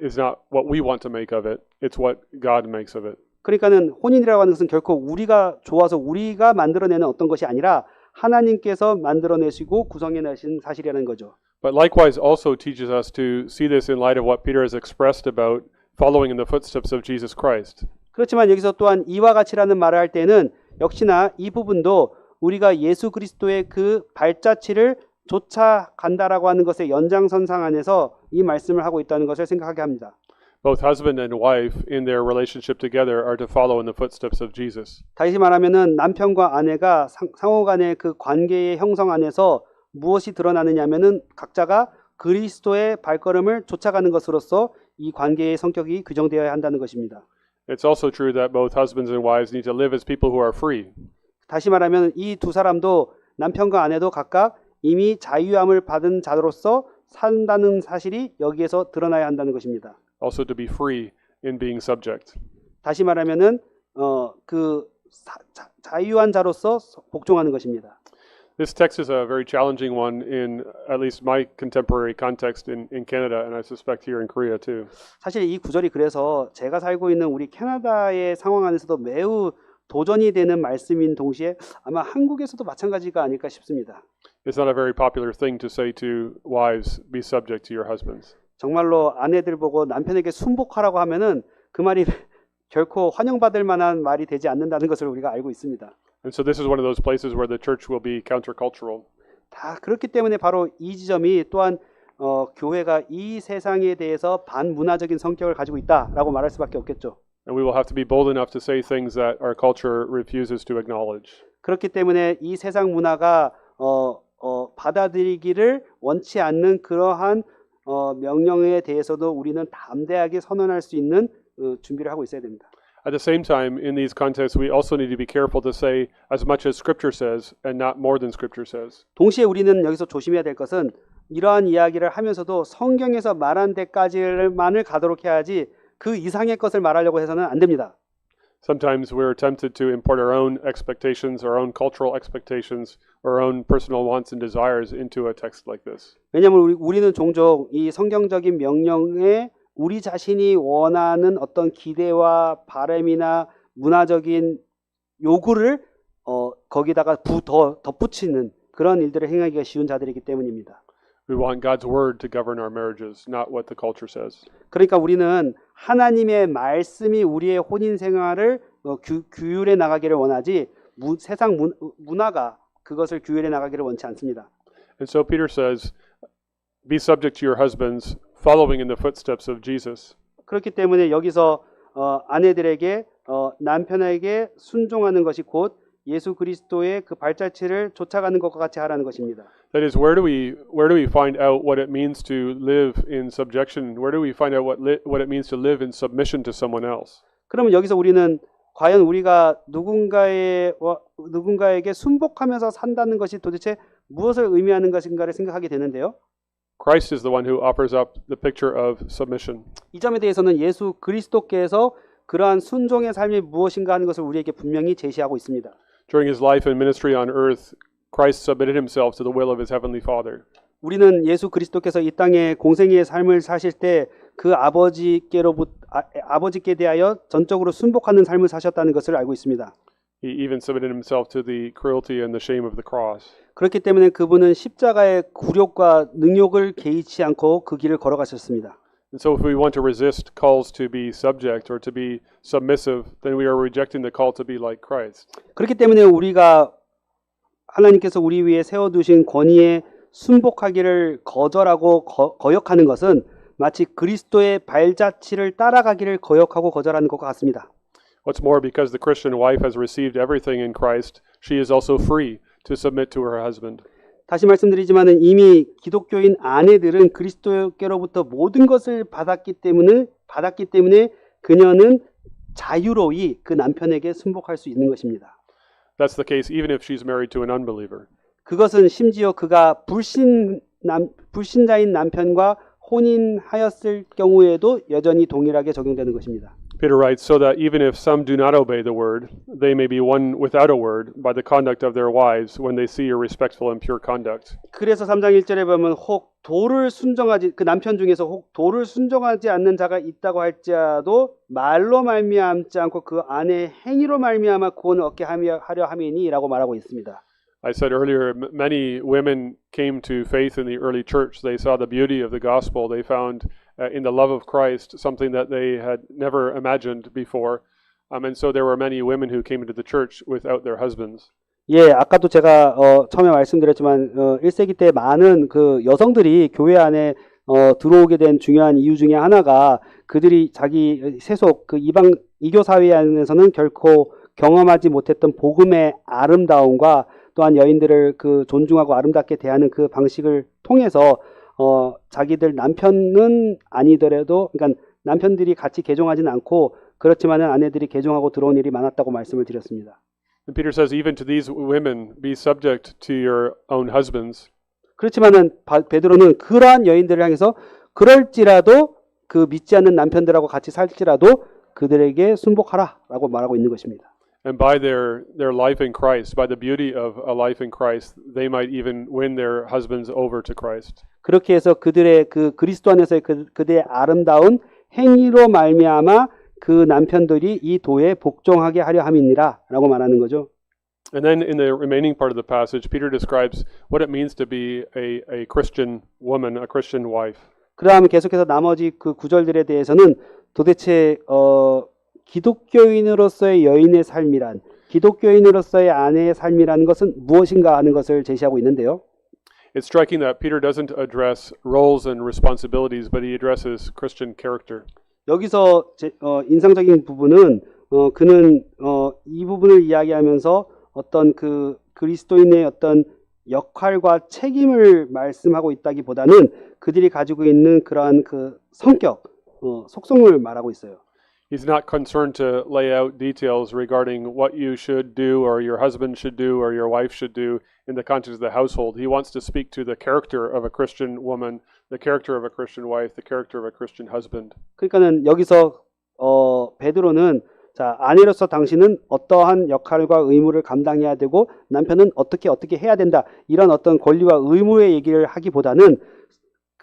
is not what we want to make of it. It's what God makes of it. 그러니까는 혼인이라고 하는 것은 결코 우리가 좋아서 우리가 만들어내는 어떤 것이 아니라 하나님께서 만들어내시고 구성해내신 사실이라는 거죠. But likewise also teaches us to see this in light of what Peter has expressed about following in the footsteps of Jesus Christ. 그렇지만 여기서 또한 이와 같이라는 말을 할 때는 역시나 이 부분도 우리가 예수 그리스도의 그 발자취를 쫓아간다라고 하는 것의 연장선상 안에서 이 말씀을 하고 있다는 것을 생각하게 합니다. Both husband and wife in their relationship together are to follow in the footsteps of Jesus. 다시 말하면은 남편과 아내가 상호간의 그 관계의 형성 안에서 무엇이 드러나느냐면은 각자가 그리스도의 발걸음을 쫓아가는 것으로서 이 관계의 성격이 규정되어야 한다는 것입니다. It's also true that both husbands and wives need to live as people who are free. 다시 말하면 이 두 사람도 남편과 아내도 각각 이미 자유함을 받은 자로서 산다는 사실이 여기에서 드러나야 한다는 것입니다. Also to be free in being subject. 다시 말하면은 자유한 자로서 복종하는 것입니다. This text is a very challenging one in at least my contemporary context in Canada, and I suspect here in Korea too. 사실 이 구절이 그래서 제가 살고 있는 우리 캐나다의 상황 안에서도 매우 도전이 되는 말씀인 동시에 아마 한국에서도 마찬가지가 아닐까 싶습니다. It's not a very popular thing to say to wives, be subject to your husbands. 정말로 아내들 보고 남편에게 순복하라고 하면은 그 말이 결코 환영받을 만한 말이 되지 않는다는 것을 우리가 알고 있습니다. And so this is one of those places where the church will be countercultural. 다 그렇기 때문에 바로 이 지점이 또한 교회가 이 세상에 대해서 반문화적인 성격을 가지고 있다라고 말할 수밖에 없겠죠. And we will have to be bold enough to say things that our culture refuses to acknowledge. 그렇기 때문에 이 세상 문화가 받아들이기를 원치 않는 그러한 명령에 대해서도 우리는 담대하게 선언할 수 있는 준비를 하고 있어야 됩니다. At the same time, in these contexts, we also need to be careful to say as much as Scripture says and not more than Scripture says. 동시에 우리는 여기서 조심해야 될 것은 이러한 이야기를 하면서도 성경에서 말한 데까지만을 가도록 해야지 그 이상의 것을 말하려고 해서는 안 됩니다. Sometimes we're tempted to import our own expectations, our own cultural expectations, our own personal wants and desires into a text like this. 왜냐하면 우리는 종종 이 성경적인 명령에 우리 자신이 원하는 어떤 기대와 바람이나 문화적인 요구를 거기다가 더 덧붙이는 그런 일들을 행하기가 쉬운 자들이기 때문입니다. We want God's word to govern our marriages, not what the culture says. 그러니까 우리는 하나님의 말씀이 우리의 혼인 생활을 규율해 나가기를 원하지 세상 문화가 그것을 규율해 나가기를 원치 않습니다. And so Peter says, be subject to your husbands, following in the footsteps of Jesus. 그렇기 때문에 여기서 아내들에게 남편에게 순종하는 것이 곧 예수 그리스도의 그 발자취를 쫓아가는 것과 같이 하라는 것입니다. That is, where do we find out what it means to live in subjection? Where do we find out what it means to live in submission to someone else? 그러면 여기서 우리는 과연 우리가 누군가에게 순복하면서 산다는 것이 도대체 무엇을 의미하는 것인가를 생각하게 되는데요. Christ is the one who offers up the picture of submission. 이 점에 대해서는 예수 그리스도께서 그러한 순종의 삶이 무엇인가 하는 것을 우리에게 분명히 제시하고 있습니다. During his life and ministry on earth, Christ submitted himself to the will of his heavenly Father. 우리는 예수 그리스도께서 이 땅에 공생애의 삶을 사실 때 그 아버지께 대하여 전적으로 순복하는 삶을 사셨다는 것을 알고 있습니다. He even submitted himself to the cruelty and the shame of the cross. 그렇기 때문에 그분은 십자가의 굴욕과 능욕을 개의치 않고 그 길을 걸어가셨습니다. And so if we want to resist calls to be subject or to be submissive, then we are rejecting the call to be like Christ. 그렇기 때문에 우리가 하나님께서 우리 위에 세워두신 권위에 순복하기를 거절하고 거역하는 것은 마치 그리스도의 발자취를 따라가기를 거역하고 거절하는 것과 같습니다. What's more, because the Christian wife has received everything in Christ, she is also free to submit to her husband. 다시 말씀드리지만은 이미 기독교인 아내들은 그리스도께로부터 모든 것을 받았기 때문에 그녀는 자유로이 그 남편에게 순복할 수 있는 것입니다. That's the case even if she's married to an unbeliever. 그것은 심지어 그가 불신자인 남편과 혼인하였을 경우에도 여전히 동일하게 적용되는 것입니다. Peter writes, so that even if some do not obey the word, they may be won without a word by the conduct of their wives when they see your respectful and pure conduct. 그래서 3장 1절에 보면 그 남편 중에서 혹 도를 순종하지 않는 자가 있다고 할지라도 말로 말미암지 않고 그 아내의 행위로 말미암아 구원을 얻게 하려 함이니라고 말하고 있습니다. I said earlier, many women came to faith in the early church. They saw the beauty of the gospel. They found in the love of Christ something that they had never imagined before. And so there were many women who came into the church without their husbands. 예, 아까도 제가 처음에 말씀드렸지만 1세기 때 많은 그 여성들이 교회 안에 들어오게 된 중요한 이유 중에 하나가 그들이 자기 세속 그 이교 사회 안에서는 결코 경험하지 못했던 복음의 아름다움과 또한 여인들을 그 존중하고 아름답게 대하는 그 방식을 통해서 자기들 남편은 아니더라도 그러니까 남편들이 같이 개종하지는 않고 그렇지만은 아내들이 개종하고 들어온 일이 많았다고 말씀을 드렸습니다. And Peter says, even to these women, be subject to your own husbands. 그렇지만은 베드로는 그러한 여인들을 향해서 그럴지라도 그 믿지 않는 남편들하고 같이 살지라도 그들에게 순복하라라고 말하고 있는 것입니다. And by their life in Christ, by the beauty of a life in Christ, they might even win their husbands over to Christ. 그렇게 해서 그들의 그 그리스도 안에서의 그들의 아름다운 행위로 말미암아 그 남편들이 이 도에 복종하게 하려 함이니라라고 말하는 거죠. And then in the remaining part of the passage, Peter describes what it means to be a Christian woman, a Christian wife. 그다음에 계속해서 나머지 그 구절들에 대해서는 도대체 기독교인으로서의 여인의 삶이란 기독교인으로서의 아내의 삶이라는 것은 무엇인가 하는 것을 제시하고 있는데요. It's striking that Peter doesn't address roles and responsibilities, but he addresses Christian character. 여기서 인상적인 부분은 그는 이 부분을 이야기하면서 어떤 그 그리스도인의 어떤 역할과 책임을 말씀하고 있다기보다는 그들이 가지고 있는 그러한 그 성격, 속성을 말하고 있어요. He's not concerned to lay out details regarding what you should do or your husband should do or your wife should do in the context of the household. He wants to speak to the character of a Christian woman, the character of a Christian wife, the character of a Christian husband. 그러니까는 여기서 베드로는 자, 아내로서 당신은 어떠한 역할과 의무를 감당해야 되고 남편은 어떻게 해야 된다. 이런 어떤 권리와 의무의 얘기를 하기보다는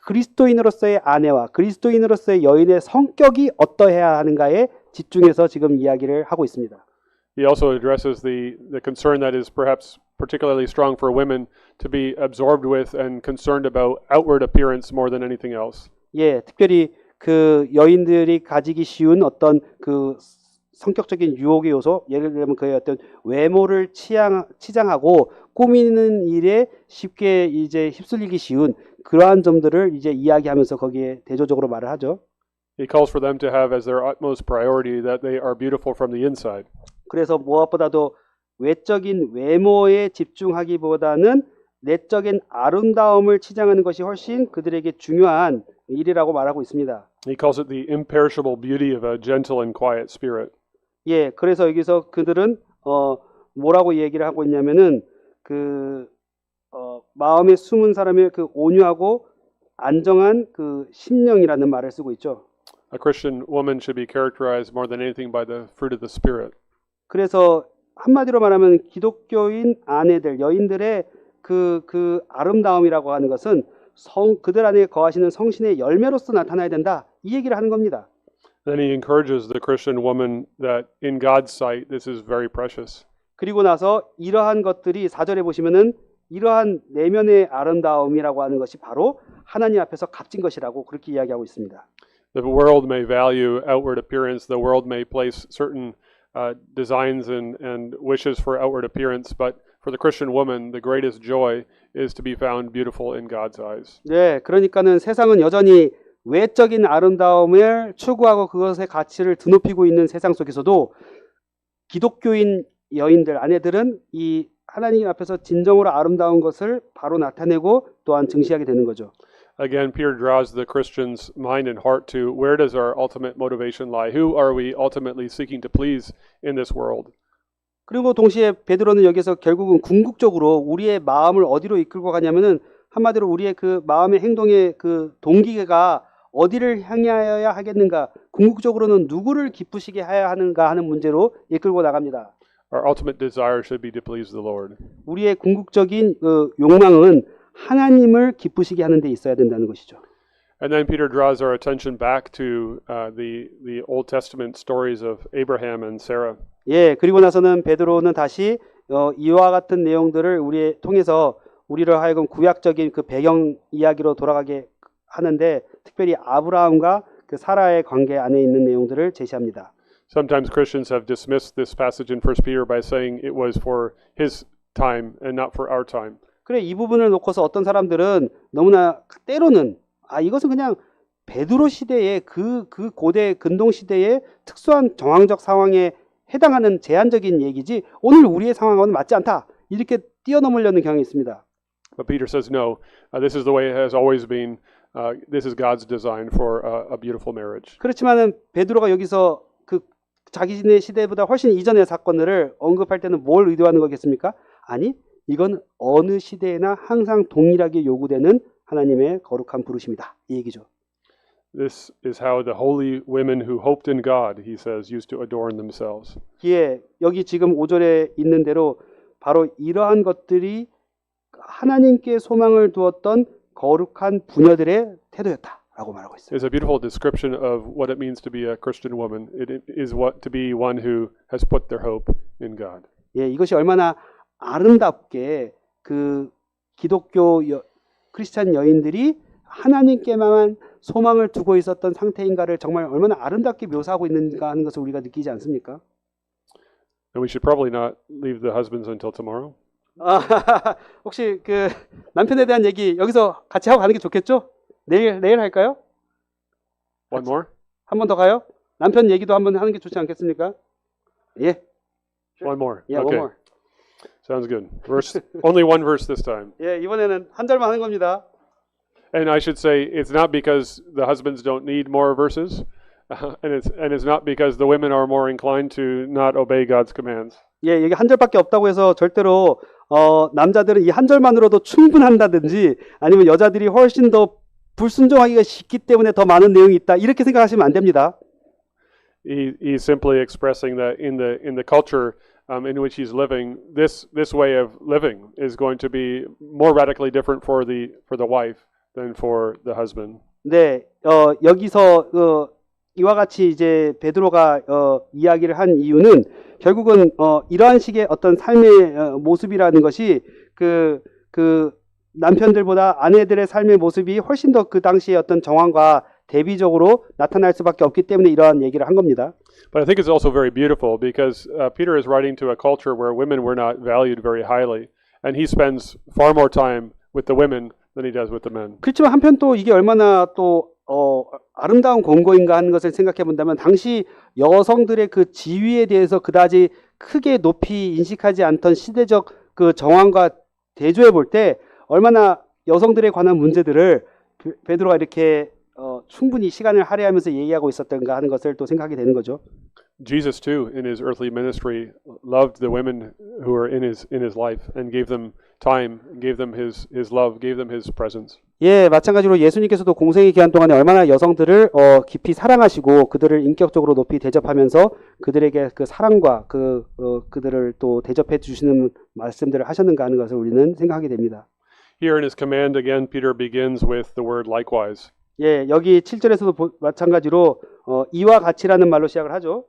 그리스도인으로서의 아내와 그리스도인으로서의 여인의 성격이 어떠해야 하는가에 집중해서 지금 이야기를 하고 있습니다. He also addresses the concern that is perhaps particularly strong for women to be absorbed with and concerned about outward appearance more than anything else. 예, 특별히 그 여인들이 가지기 쉬운 어떤 그 성격적인 유혹의 요소, 예를 들면 그의 어떤 외모를 치장하고 꾸미는 일에 쉽게 이제 휩쓸리기 쉬운 그러한 점들을 이제 이야기하면서 거기에 대조적으로 말을 하죠. He calls for them to have as their utmost priority that they are beautiful from the inside. 그래서 무엇보다도 외적인 외모에 집중하기보다는 내적인 아름다움을 치장하는 것이 훨씬 그들에게 중요한 일이라고 말하고 있습니다. He calls it the imperishable beauty of a gentle and quiet spirit. 예, 그래서 여기서 그들은 뭐라고 얘기를 하고 있냐면은 마음에 숨은 사람의 그 온유하고 안정한 그 심령이라는 말을 쓰고 있죠. A Christian woman should be characterized more than anything by the fruit of the Spirit. 그래서 한마디로 말하면 기독교인 아내들, 여인들의 그 아름다움이라고 하는 것은 그들 안에 거하시는 성신의 열매로서 나타나야 된다. 이 얘기를 하는 겁니다. Then he encourages the Christian woman that in God's sight this is very precious. 그리고 나서 이러한 것들이 4절에 보시면은 이러한 내면의 아름다움이라고 하는 것이 바로 하나님 앞에서 값진 것이라고 그렇게 이야기하고 있습니다. The world may value outward appearance. The world may place certain designs and wishes for outward appearance, but for the Christian woman, the greatest joy is to be found beautiful in God's eyes. 네, 그러니까는 세상은 여전히 외적인 아름다움을 추구하고 그것의 가치를 드높이고 있는 세상 속에서도 기독교인 여인들, 아내들은 이 하나님 앞에서 진정으로 아름다운 것을 바로 나타내고 또한 증시하게 되는 거죠. Again, Peter draws the Christian's mind and heart to where does our ultimate motivation lie? Who are we ultimately seeking to please in this world? 그리고 동시에 베드로는 여기서 결국은 궁극적으로 우리의 마음을 어디로 이끌고 가냐면은 한마디로 우리의 그 마음의 행동의 그 동기가 어디를 향하여야 하겠는가? 궁극적으로는 누구를 기쁘시게 해야 하는가 하는 문제로 이끌고 나갑니다. Our ultimate desire should be to please the Lord. 우리의 궁극적인 욕망은 하나님을 기쁘시게 하는 데 있어야 된다는 것이죠. And then Peter draws our attention back to the Old Testament stories of Abraham and Sarah. 예, 그리고 나서는 베드로는 다시 이와 같은 내용들을 우리 통해서 우리를 하여금 구약적인 그 배경 이야기로 돌아가게 하는데 특별히 아브라함과 그 사라의 관계 안에 있는 내용들을 제시합니다. Sometimes Christians have dismissed this passage in 1 Peter by saying it was for his time and not for our time. 그래 이 부분을 놓고서 어떤 사람들은 너무나 때로는 이것은 그냥 베드로 시대의 그 고대 근동 시대의 특수한 정황적 상황에 해당하는 제한적인 얘기지 오늘 우리의 상황과는 맞지 않다. 이렇게 뛰어넘으려는 경향이 있습니다. But Peter says no. This is the way it has always been. This is God's design for a beautiful marriage. 그렇지만은 베드로가 여기서 그 자기네 시대보다 훨씬 이전의 사건들을 언급할 때는 뭘 의도하는 거겠습니까? 아니, 이건 어느 시대에나 항상 동일하게 요구되는 하나님의 거룩한 부르심이다. 이 얘기죠. This is how the holy women who hoped in God, he says, used to adorn themselves. 예, 여기 지금 5절에 있는 대로 바로 이러한 것들이 하나님께 소망을 두었던 거룩한 부녀들의 태도였다라고 말하고 있어요. It's a beautiful description of what it means to be a Christian woman. It is what to be one who has put their hope in God. 예, 이것이 얼마나 아름답게 그 기독교 크리스찬 여인들이 하나님께만 소망을 두고 있었던 상태인가를 정말 얼마나 아름답게 묘사하고 있는가 하는 것을 우리가 느끼지 않습니까? And we should probably not leave the husbands until tomorrow. 혹시 그 남편에 대한 얘기 여기서 같이 하고 가는 게 좋겠죠? 내일 할까요? One more? 한 번 더 가요? 남편 얘기도 한번 하는 게 좋지 않겠습니까? 예. One more. Yeah, Okay. one more. Sounds good. Only one verse this time. 예, 이번에는 한 절만 하는 겁니다. And I should say, it's not because the husbands don't need more verses. and it's not because the women are more inclined to not obey God's commands. 예, 여기 한 절밖에 없다고 해서 절대로 남자들은 이 한 절만으로도 충분한다든지 아니면 여자들이 훨씬 더 불순종하기가 쉽기 때문에 더 많은 내용이 있다 이렇게 생각하시면 안 됩니다. He's simply expressing that in the culture in which he's living, this way of living is going to be more radically different for the wife than for the husband. 네, 여기서 이와 같이 이제 베드로가 이야기를 한 이유는 결국은 이러한 식의 어떤 삶의 모습이라는 것이 그 남편들보다 아내들의 삶의 모습이 훨씬 더 그 당시의 어떤 정황과 대비적으로 나타날 수밖에 없기 때문에 이러한 얘기를 한 겁니다. But I think it's also very beautiful because Peter is writing to a culture where women were not valued very highly, and he spends far more time with the women than he does with the men. 그렇지만 한편 또 이게 얼마나 또 아름다운 권고인가 하는 것을 생각해 본다면 당시 여성들의 그 지위에 대해서 그다지 크게 높이 인식하지 않던 시대적 그 정황과 대조해 볼 때 얼마나 여성들에 관한 문제들을 베드로가 이렇게 충분히 시간을 할애하면서 얘기하고 있었던가 하는 것을 또 생각하게 되는 거죠. Jesus too, in his earthly ministry, loved the women who were in his life and gave them time, gave them his love, gave them his presence. 예, 마찬가지로 예수님께서도 공생의 기간 동안에 얼마나 여성들을 깊이 사랑하시고 그들을 인격적으로 높이 대접하면서 그들에게 그 사랑과 그들을 또 대접해 주시는 말씀들을 하셨는가 하는 것을 우리는 생각하게 됩니다. Here in his command again, Peter begins with the word likewise. 예, 여기 7절에서도 마찬가지로 이와 같이라는 말로 시작을 하죠.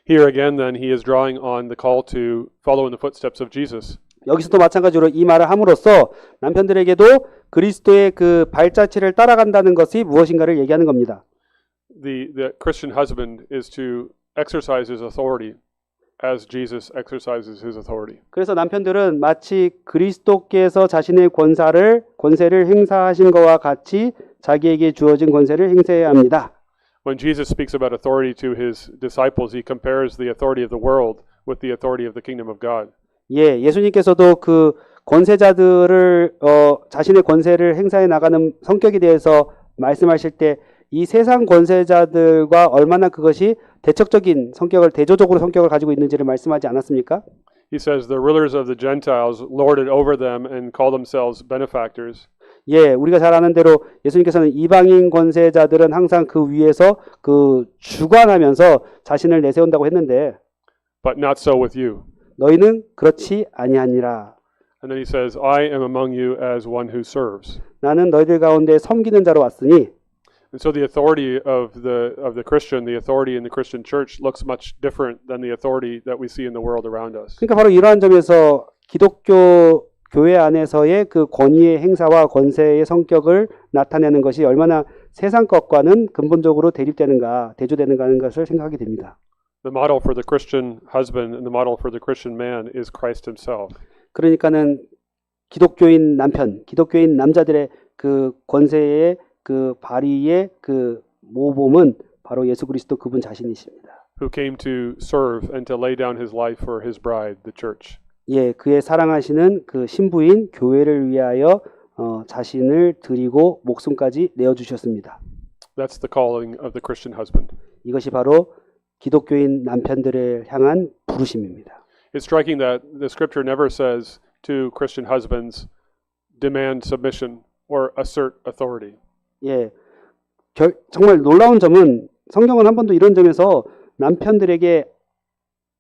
Here again, then, he is drawing on the call to follow in the footsteps of Jesus. 여기서도 마찬가지로 이 말을 함으로써 남편들에게도 그리스도의 그 발자취를 따라간다는 것이 무엇인가를 얘기하는 겁니다. The Christian husband is to exercise his authority as Jesus exercises his authority. 그래서 남편들은 마치 그리스도께서 자신의 권세를 행사하신 것과 같이 자기에게 주어진 권세를 행사해야 합니다. When Jesus speaks about authority to his disciples, he compares the authority of the world with the authority of the kingdom of God. 예, 예수님께서도 그 권세자들을 자신의 권세를 행사해 나가는 성격에 대해서 말씀하실 때 이 세상 권세자들과 얼마나 그것이 대척적인 성격을 대조적으로 성격을 가지고 있는지를 말씀하지 않았습니까? He says the rulers of the Gentiles lord it over them and call themselves benefactors. 예, 우리가 잘 아는 대로 예수님께서는 이방인 권세자들은 항상 그 위에서 그 주관하면서 자신을 내세운다고 했는데 But not so with you. 너희는 그렇지 아니하니라. And then he says, I am among you as one who serves. 나는 너희들 가운데 섬기는 자로 왔으니. And so the authority of the Christian, the authority in the Christian church looks much different than the authority that we see in the world around us. 그러니까 바로 이러한 점에서 기독교 교회 안에서의 그 권위의 행사와 권세의 성격을 나타내는 것이 얼마나 세상 것과는 근본적으로 대조되는가 하는 것을 생각하게 됩니다. The model for the Christian husband and the model for the Christian man is Christ himself. 그러니까는 기독교인 남편, 기독교인 남자들의 그 권세의 그 발휘의 그 모범은 바로 예수 그리스도 그분 자신이십니다. Who came to serve and to lay down his life for his bride, the church. 예, 그의 사랑하시는 그 신부인 교회를 위하여 자신을 드리고 목숨까지 내어 주셨습니다. That's the calling of the Christian husband. 이것이 바로 기독교인 남편들을 향한 부르심입니다. It's striking that the scripture never says to Christian husbands, demand submission or assert authority. 예, 정말 놀라운 점은 성경은 한 번도 이런 점에서 남편들에게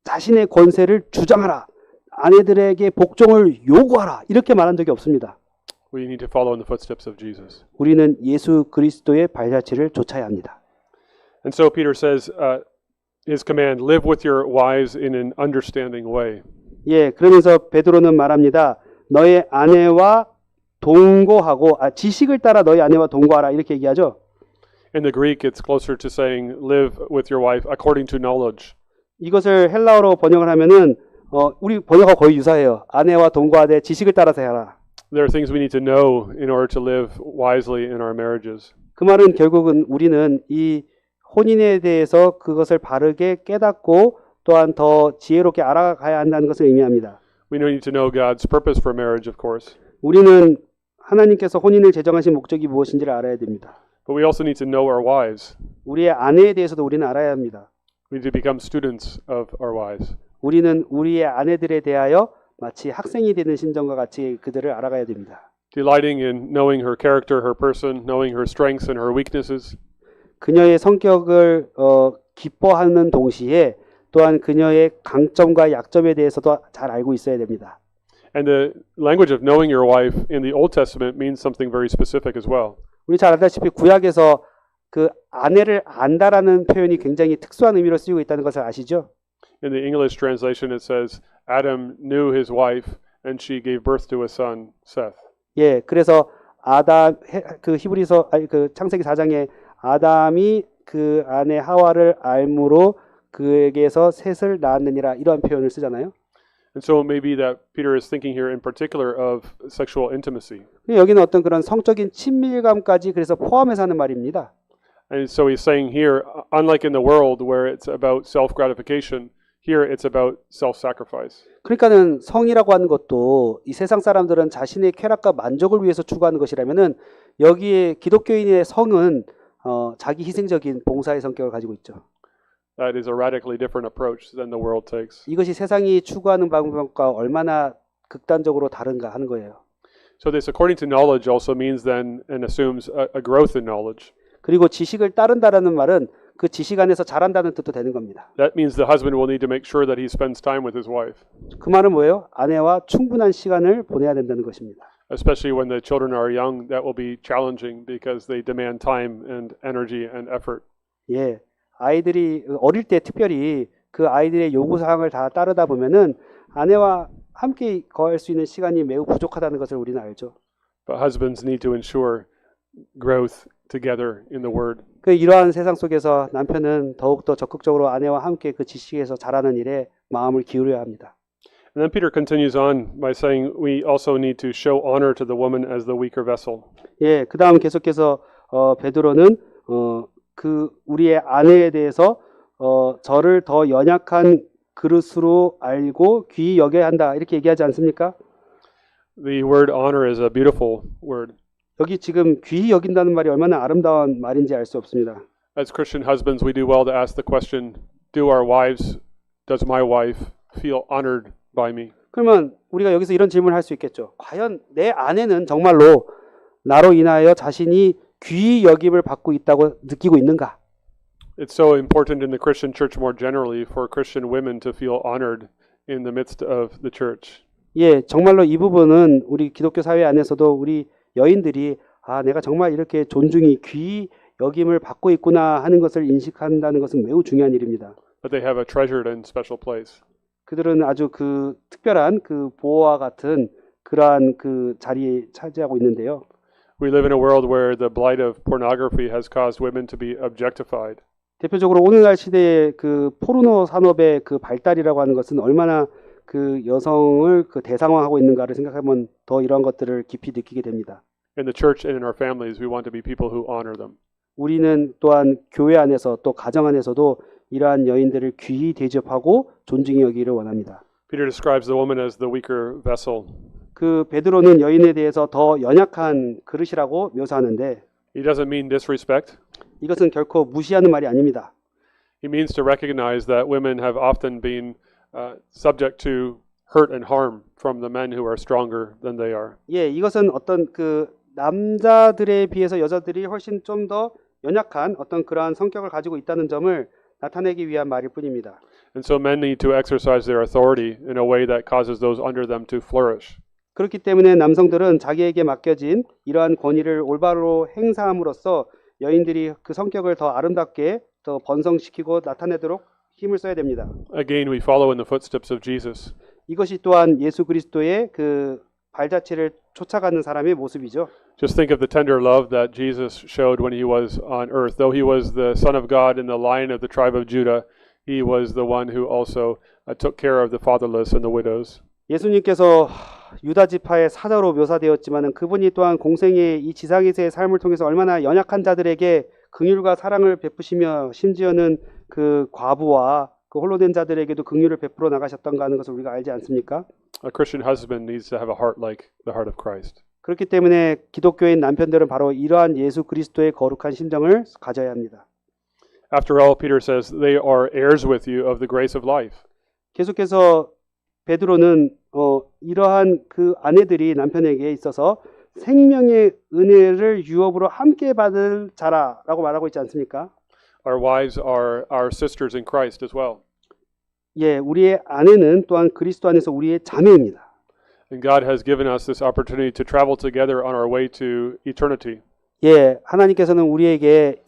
자신의 권세를 주장하라, 아내들에게 복종을 요구하라 이렇게 말한 적이 없습니다. We need to follow in the footsteps of Jesus. 우리는 예수 그리스도의 발자취를 쫓아야 합니다. And so Peter says, his command, live with your wives in an understanding way. 예, 그러면서 베드로는 말합니다. 너의 아내와 동거하고 지식을 따라 너희 아내와 동거하라 이렇게 얘기하죠. In the Greek, it's closer to saying, live with your wife according to knowledge. 이것을 헬라어로 번역을 하면은 우리 번역하고 거의 유사해요. 아내와 동거하되 지식을 따라서 해라. There are things we need to know in order to live wisely in our marriages. 그 말은 결국은 우리는 이 혼인에 대해서 그것을 바르게 깨닫고 또한 더 지혜롭게 알아가야 한다는 것을 의미합니다. We need to know God's purpose for marriage, of course. 우리는 하나님께서 혼인을 제정하신 목적이 무엇인지를 알아야 됩니다. But we also need to know our wives. 우리의 아내에 대해서도 우리는 알아야 합니다. We need to become students of our wives. 우리는 우리의 아내들에 대하여 마치 학생이 되는 심정과 같이 그들을 알아가야 됩니다. Delighting in knowing her character, her person, knowing her strengths and her weaknesses. 그녀의 성격을 기뻐하는 동시에 또한 그녀의 강점과 약점에 대해서도 잘 알고 있어야 됩니다. And the language of knowing your wife in the Old Testament means something very specific as well. 우리 잘 알다시피 구약에서 그 아내를 안다라는 표현이 굉장히 특수한 의미로 쓰이고 있다는 것을 아시죠? In the English translation it says, Adam knew his wife and she gave birth to a son, Seth. 예, 그래서 그 히브리서 그 창세기 4장에 아담이 그 아내 하와를 알므로 그에게서 셋을 낳았느니라 이런 표현을 쓰잖아요. And so it may be that Peter is thinking here in particular of sexual intimacy. 여기는 어떤 그런 성적인 친밀감까지 그래서 포함해서 하는 말입니다. And so he's saying here, unlike in the world where it's about self-gratification, here it's about self-sacrifice. 그러니까는 성이라고 하는 것도 이 세상 사람들은 자신의 쾌락과 만족을 위해서 추구하는 것이라면은 여기에 기독교인의 성은 자기 희생적인 봉사의 성격을 가지고 있죠. That is a radically different approach than the world takes. 이것이 세상이 추구하는 방법과 얼마나 극단적으로 다른가 하는 거예요. So this according to knowledge also means then and assumes a growth in knowledge. 그리고 지식을 따른다라는 말은 그 지식 안에서 자란다는 뜻도 되는 겁니다. That means the husband will need to make sure that he spends time with his wife, 그 말은 뭐예요? 아내와 충분한 시간을 보내야 된다는 것입니다. especially when the children are young. That will be challenging because they demand time and energy and effort. 예, 아이들이 어릴 때 특별히 그 아이들의 요구 사항을 다 따르다 보면은 아내와 함께 거할 수 있는 시간이 매우 부족하다는 것을 우리는 알죠. But husbands need to ensure growth together in the word. 그 이러한 세상 속에서 남편은 더욱더 적극적으로 아내와 함께 그 지식에서 자라는 일에 마음을 기울여야 합니다. And then Peter continues on by saying we also need to show honor to the woman as the weaker vessel. 예, 그다음 계속해서 베드로는 그 우리의 아내에 대해서 저를 더 연약한 그릇으로 알고 귀히 여겨야 한다 이렇게 얘기하지 않습니까? The word honor is a beautiful word. 여기 지금 귀히 여긴다는 말이 얼마나 아름다운 말인지 알 수 없습니다. As Christian husbands, we do well to ask the question, does my wife feel honored by me? 그러면 우리가 여기서 이런 질문을 할 수 있겠죠. 과연 내 아내는 정말로 나로 인하여 자신이 귀히 여김을 받고 있다고 느끼고 있는가? It's so important in the Christian church more generally for Christian women to feel honored in the midst of the church. 예, 정말로 이 부분은 우리 기독교 사회 안에서도 우리 여인들이 내가 정말 이렇게 존중이 귀히 여김을 받고 있구나 하는 것을 인식한다는 것은 매우 중요한 일입니다. But they have a treasured and special place. 그들은 아주 그 특별한 그 보호와 같은 그러한 그 자리에 차지하고 있는데요. We live in a world where the blight of pornography has caused women to be objectified. 대표적으로 오늘날 시대의 그 포르노 산업의 그 발달이라고 하는 것은 얼마나 그 여성을 그 대상화하고 있는가를 생각하면 더 이러한 것들을 깊이 느끼게 됩니다. In the church and in our families, we want to be people who honor them. 우리는 또한 교회 안에서 또 가정 안에서도 이러한 여인들을 귀히 대접하고 존중히 여기를 원합니다. Peter describes the woman as the weaker vessel. 그 베드로는 여인에 대해서 더 연약한 그릇이라고 묘사하는데 He doesn't mean disrespect. 이것은 결코 무시하는 말이 아닙니다. He means to recognize that women have often been subject to hurt and harm from the men who are stronger than they are. 예, 이것은 어떤 그 남자들에 비해서 여자들이 훨씬 좀 더 연약한 어떤 그러한 성격을 가지고 있다는 점을 나타내기 위한 말일 뿐입니다. And so men need to exercise their authority in a way that causes those under them to flourish. 그렇기 때문에 남성들은 자기에게 맡겨진 이러한 권위를 올바로 행사함으로써 여인들이 그 성격을 더 아름답게 더 번성시키고 나타내도록 힘을 써야 됩니다. Again, we follow in the footsteps of Jesus. 이것이 또한 예수 그리스도의 그 발자취를 쫓아가는 사람의 모습이죠. Just think of the tender love that Jesus showed when he was on earth. Though he was the Son of God and the Lion of the tribe of Judah, he was the one who also took care of the fatherless and the widows. 예수님께서 유다 지파의 사자로 묘사되었지만은 그분이 또한 공생의 이 지상에서의 삶을 통해서 얼마나 연약한 자들에게 긍휼과 사랑을 베푸시며 심지어는 그 과부와 그 홀로 된 자들에게도 긍휼을 베풀어 나가셨던가 하는 것을 우리가 알지 않습니까? A Christian husband needs to have a heart like the heart of Christ. 그렇기 때문에 기독교인 남편들은 바로 이러한 예수 그리스도의 거룩한 심정을 가져야 합니다. After all, Peter says, they are heirs with you of the grace of life. 계속해서 베드로는 이러한 그 아내들이 남편에게 있어서 생명의 은혜를 유업으로 함께 받을 자라라고 말하고 있지 않습니까? Our wives are our sisters in Christ as well. 예, 우리의 아내는 또한 그리스도 안에서 우리의 자매입니다. And God has given us this opportunity to travel together on our way to eternity. 예, 하나님께서는 우리에게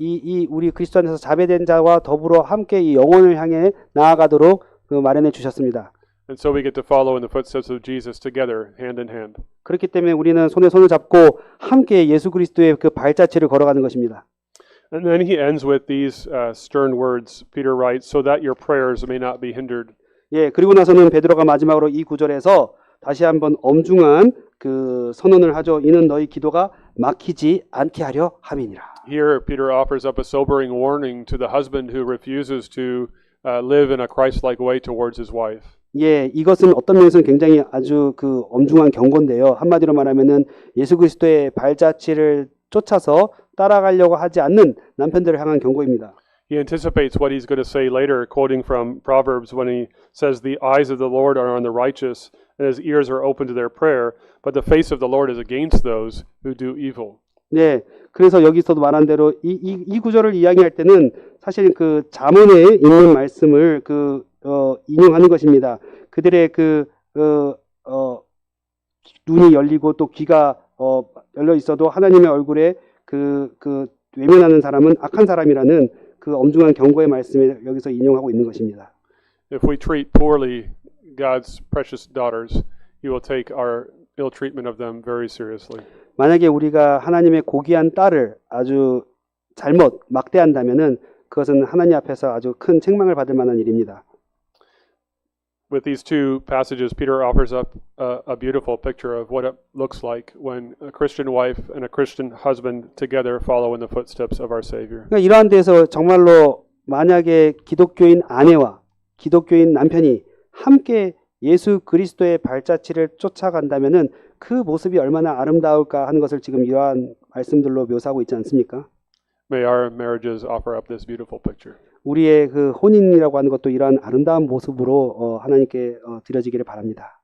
우리 그리스도 안에서 자배된 자와 더불어 함께 이 영혼을 향해 나아가도록 마련해 주셨습니다. And so we get to follow in the footsteps of Jesus together, hand in hand. 그렇기 때문에 우리는 손에 손을 잡고 함께 예수 그리스도의 그 발자취를 걸어가는 것입니다. And then he ends with these stern words. Peter writes, so that your prayers may not be hindered. 예, 그리고 나서는 베드로가 마지막으로 이 구절에서 다시 한번 엄중한 그 선언을 하죠. 이는 너희 기도가 막히지 않게 하려 함이니라. Here, Peter offers up a sobering warning to the husband who refuses to live in a Christ-like way towards his wife. 예, 이것은 어떤 면에서는 굉장히 아주 그 엄중한 경고인데요. 한마디로 말하면은 예수 그리스도의 발자취를 쫓아서 따라가려고 하지 않는 남편들을 향한 경고입니다. He anticipates what he's going to say later, quoting from Proverbs when he says, the eyes of the Lord are on the righteous, and his ears are open to their prayer, but the face of the Lord is against those who do evil. 네, 그래서 여기서도 말한 대로 이 구절을 이야기할 때는 사실 그 잠언에 있는 말씀을 인용하는 것입니다. 그들의 눈이 열리고 또 귀가 열려 있어도 하나님의 얼굴에 외면하는 사람은 악한 사람이라는 그 엄중한 경고의 말씀을 여기서 인용하고 있는 것입니다. If we treat poorly God's precious daughters, He will take our ill treatment of them very seriously. 만약에 우리가 하나님의 고귀한 딸을 아주 잘못 막대한다면은 그것은 하나님 앞에서 아주 큰 책망을 받을 만한 일입니다. With these two passages, Peter offers up a beautiful picture of what it looks like when a Christian wife and a Christian husband together follow in the footsteps of our Savior. 그러니까 이러한 데서 정말로 만약에 기독교인 아내와 기독교인 남편이 함께 예수 그리스도의 발자취를 쫓아간다면은 그 모습이 얼마나 아름다울까 하는 것을 지금 이러한 말씀들로 묘사하고 있지 않습니까? May our marriages offer up this beautiful picture. 우리의 그 혼인이라고 하는 것도 이러한 아름다운 모습으로 하나님께 드려지기를 바랍니다.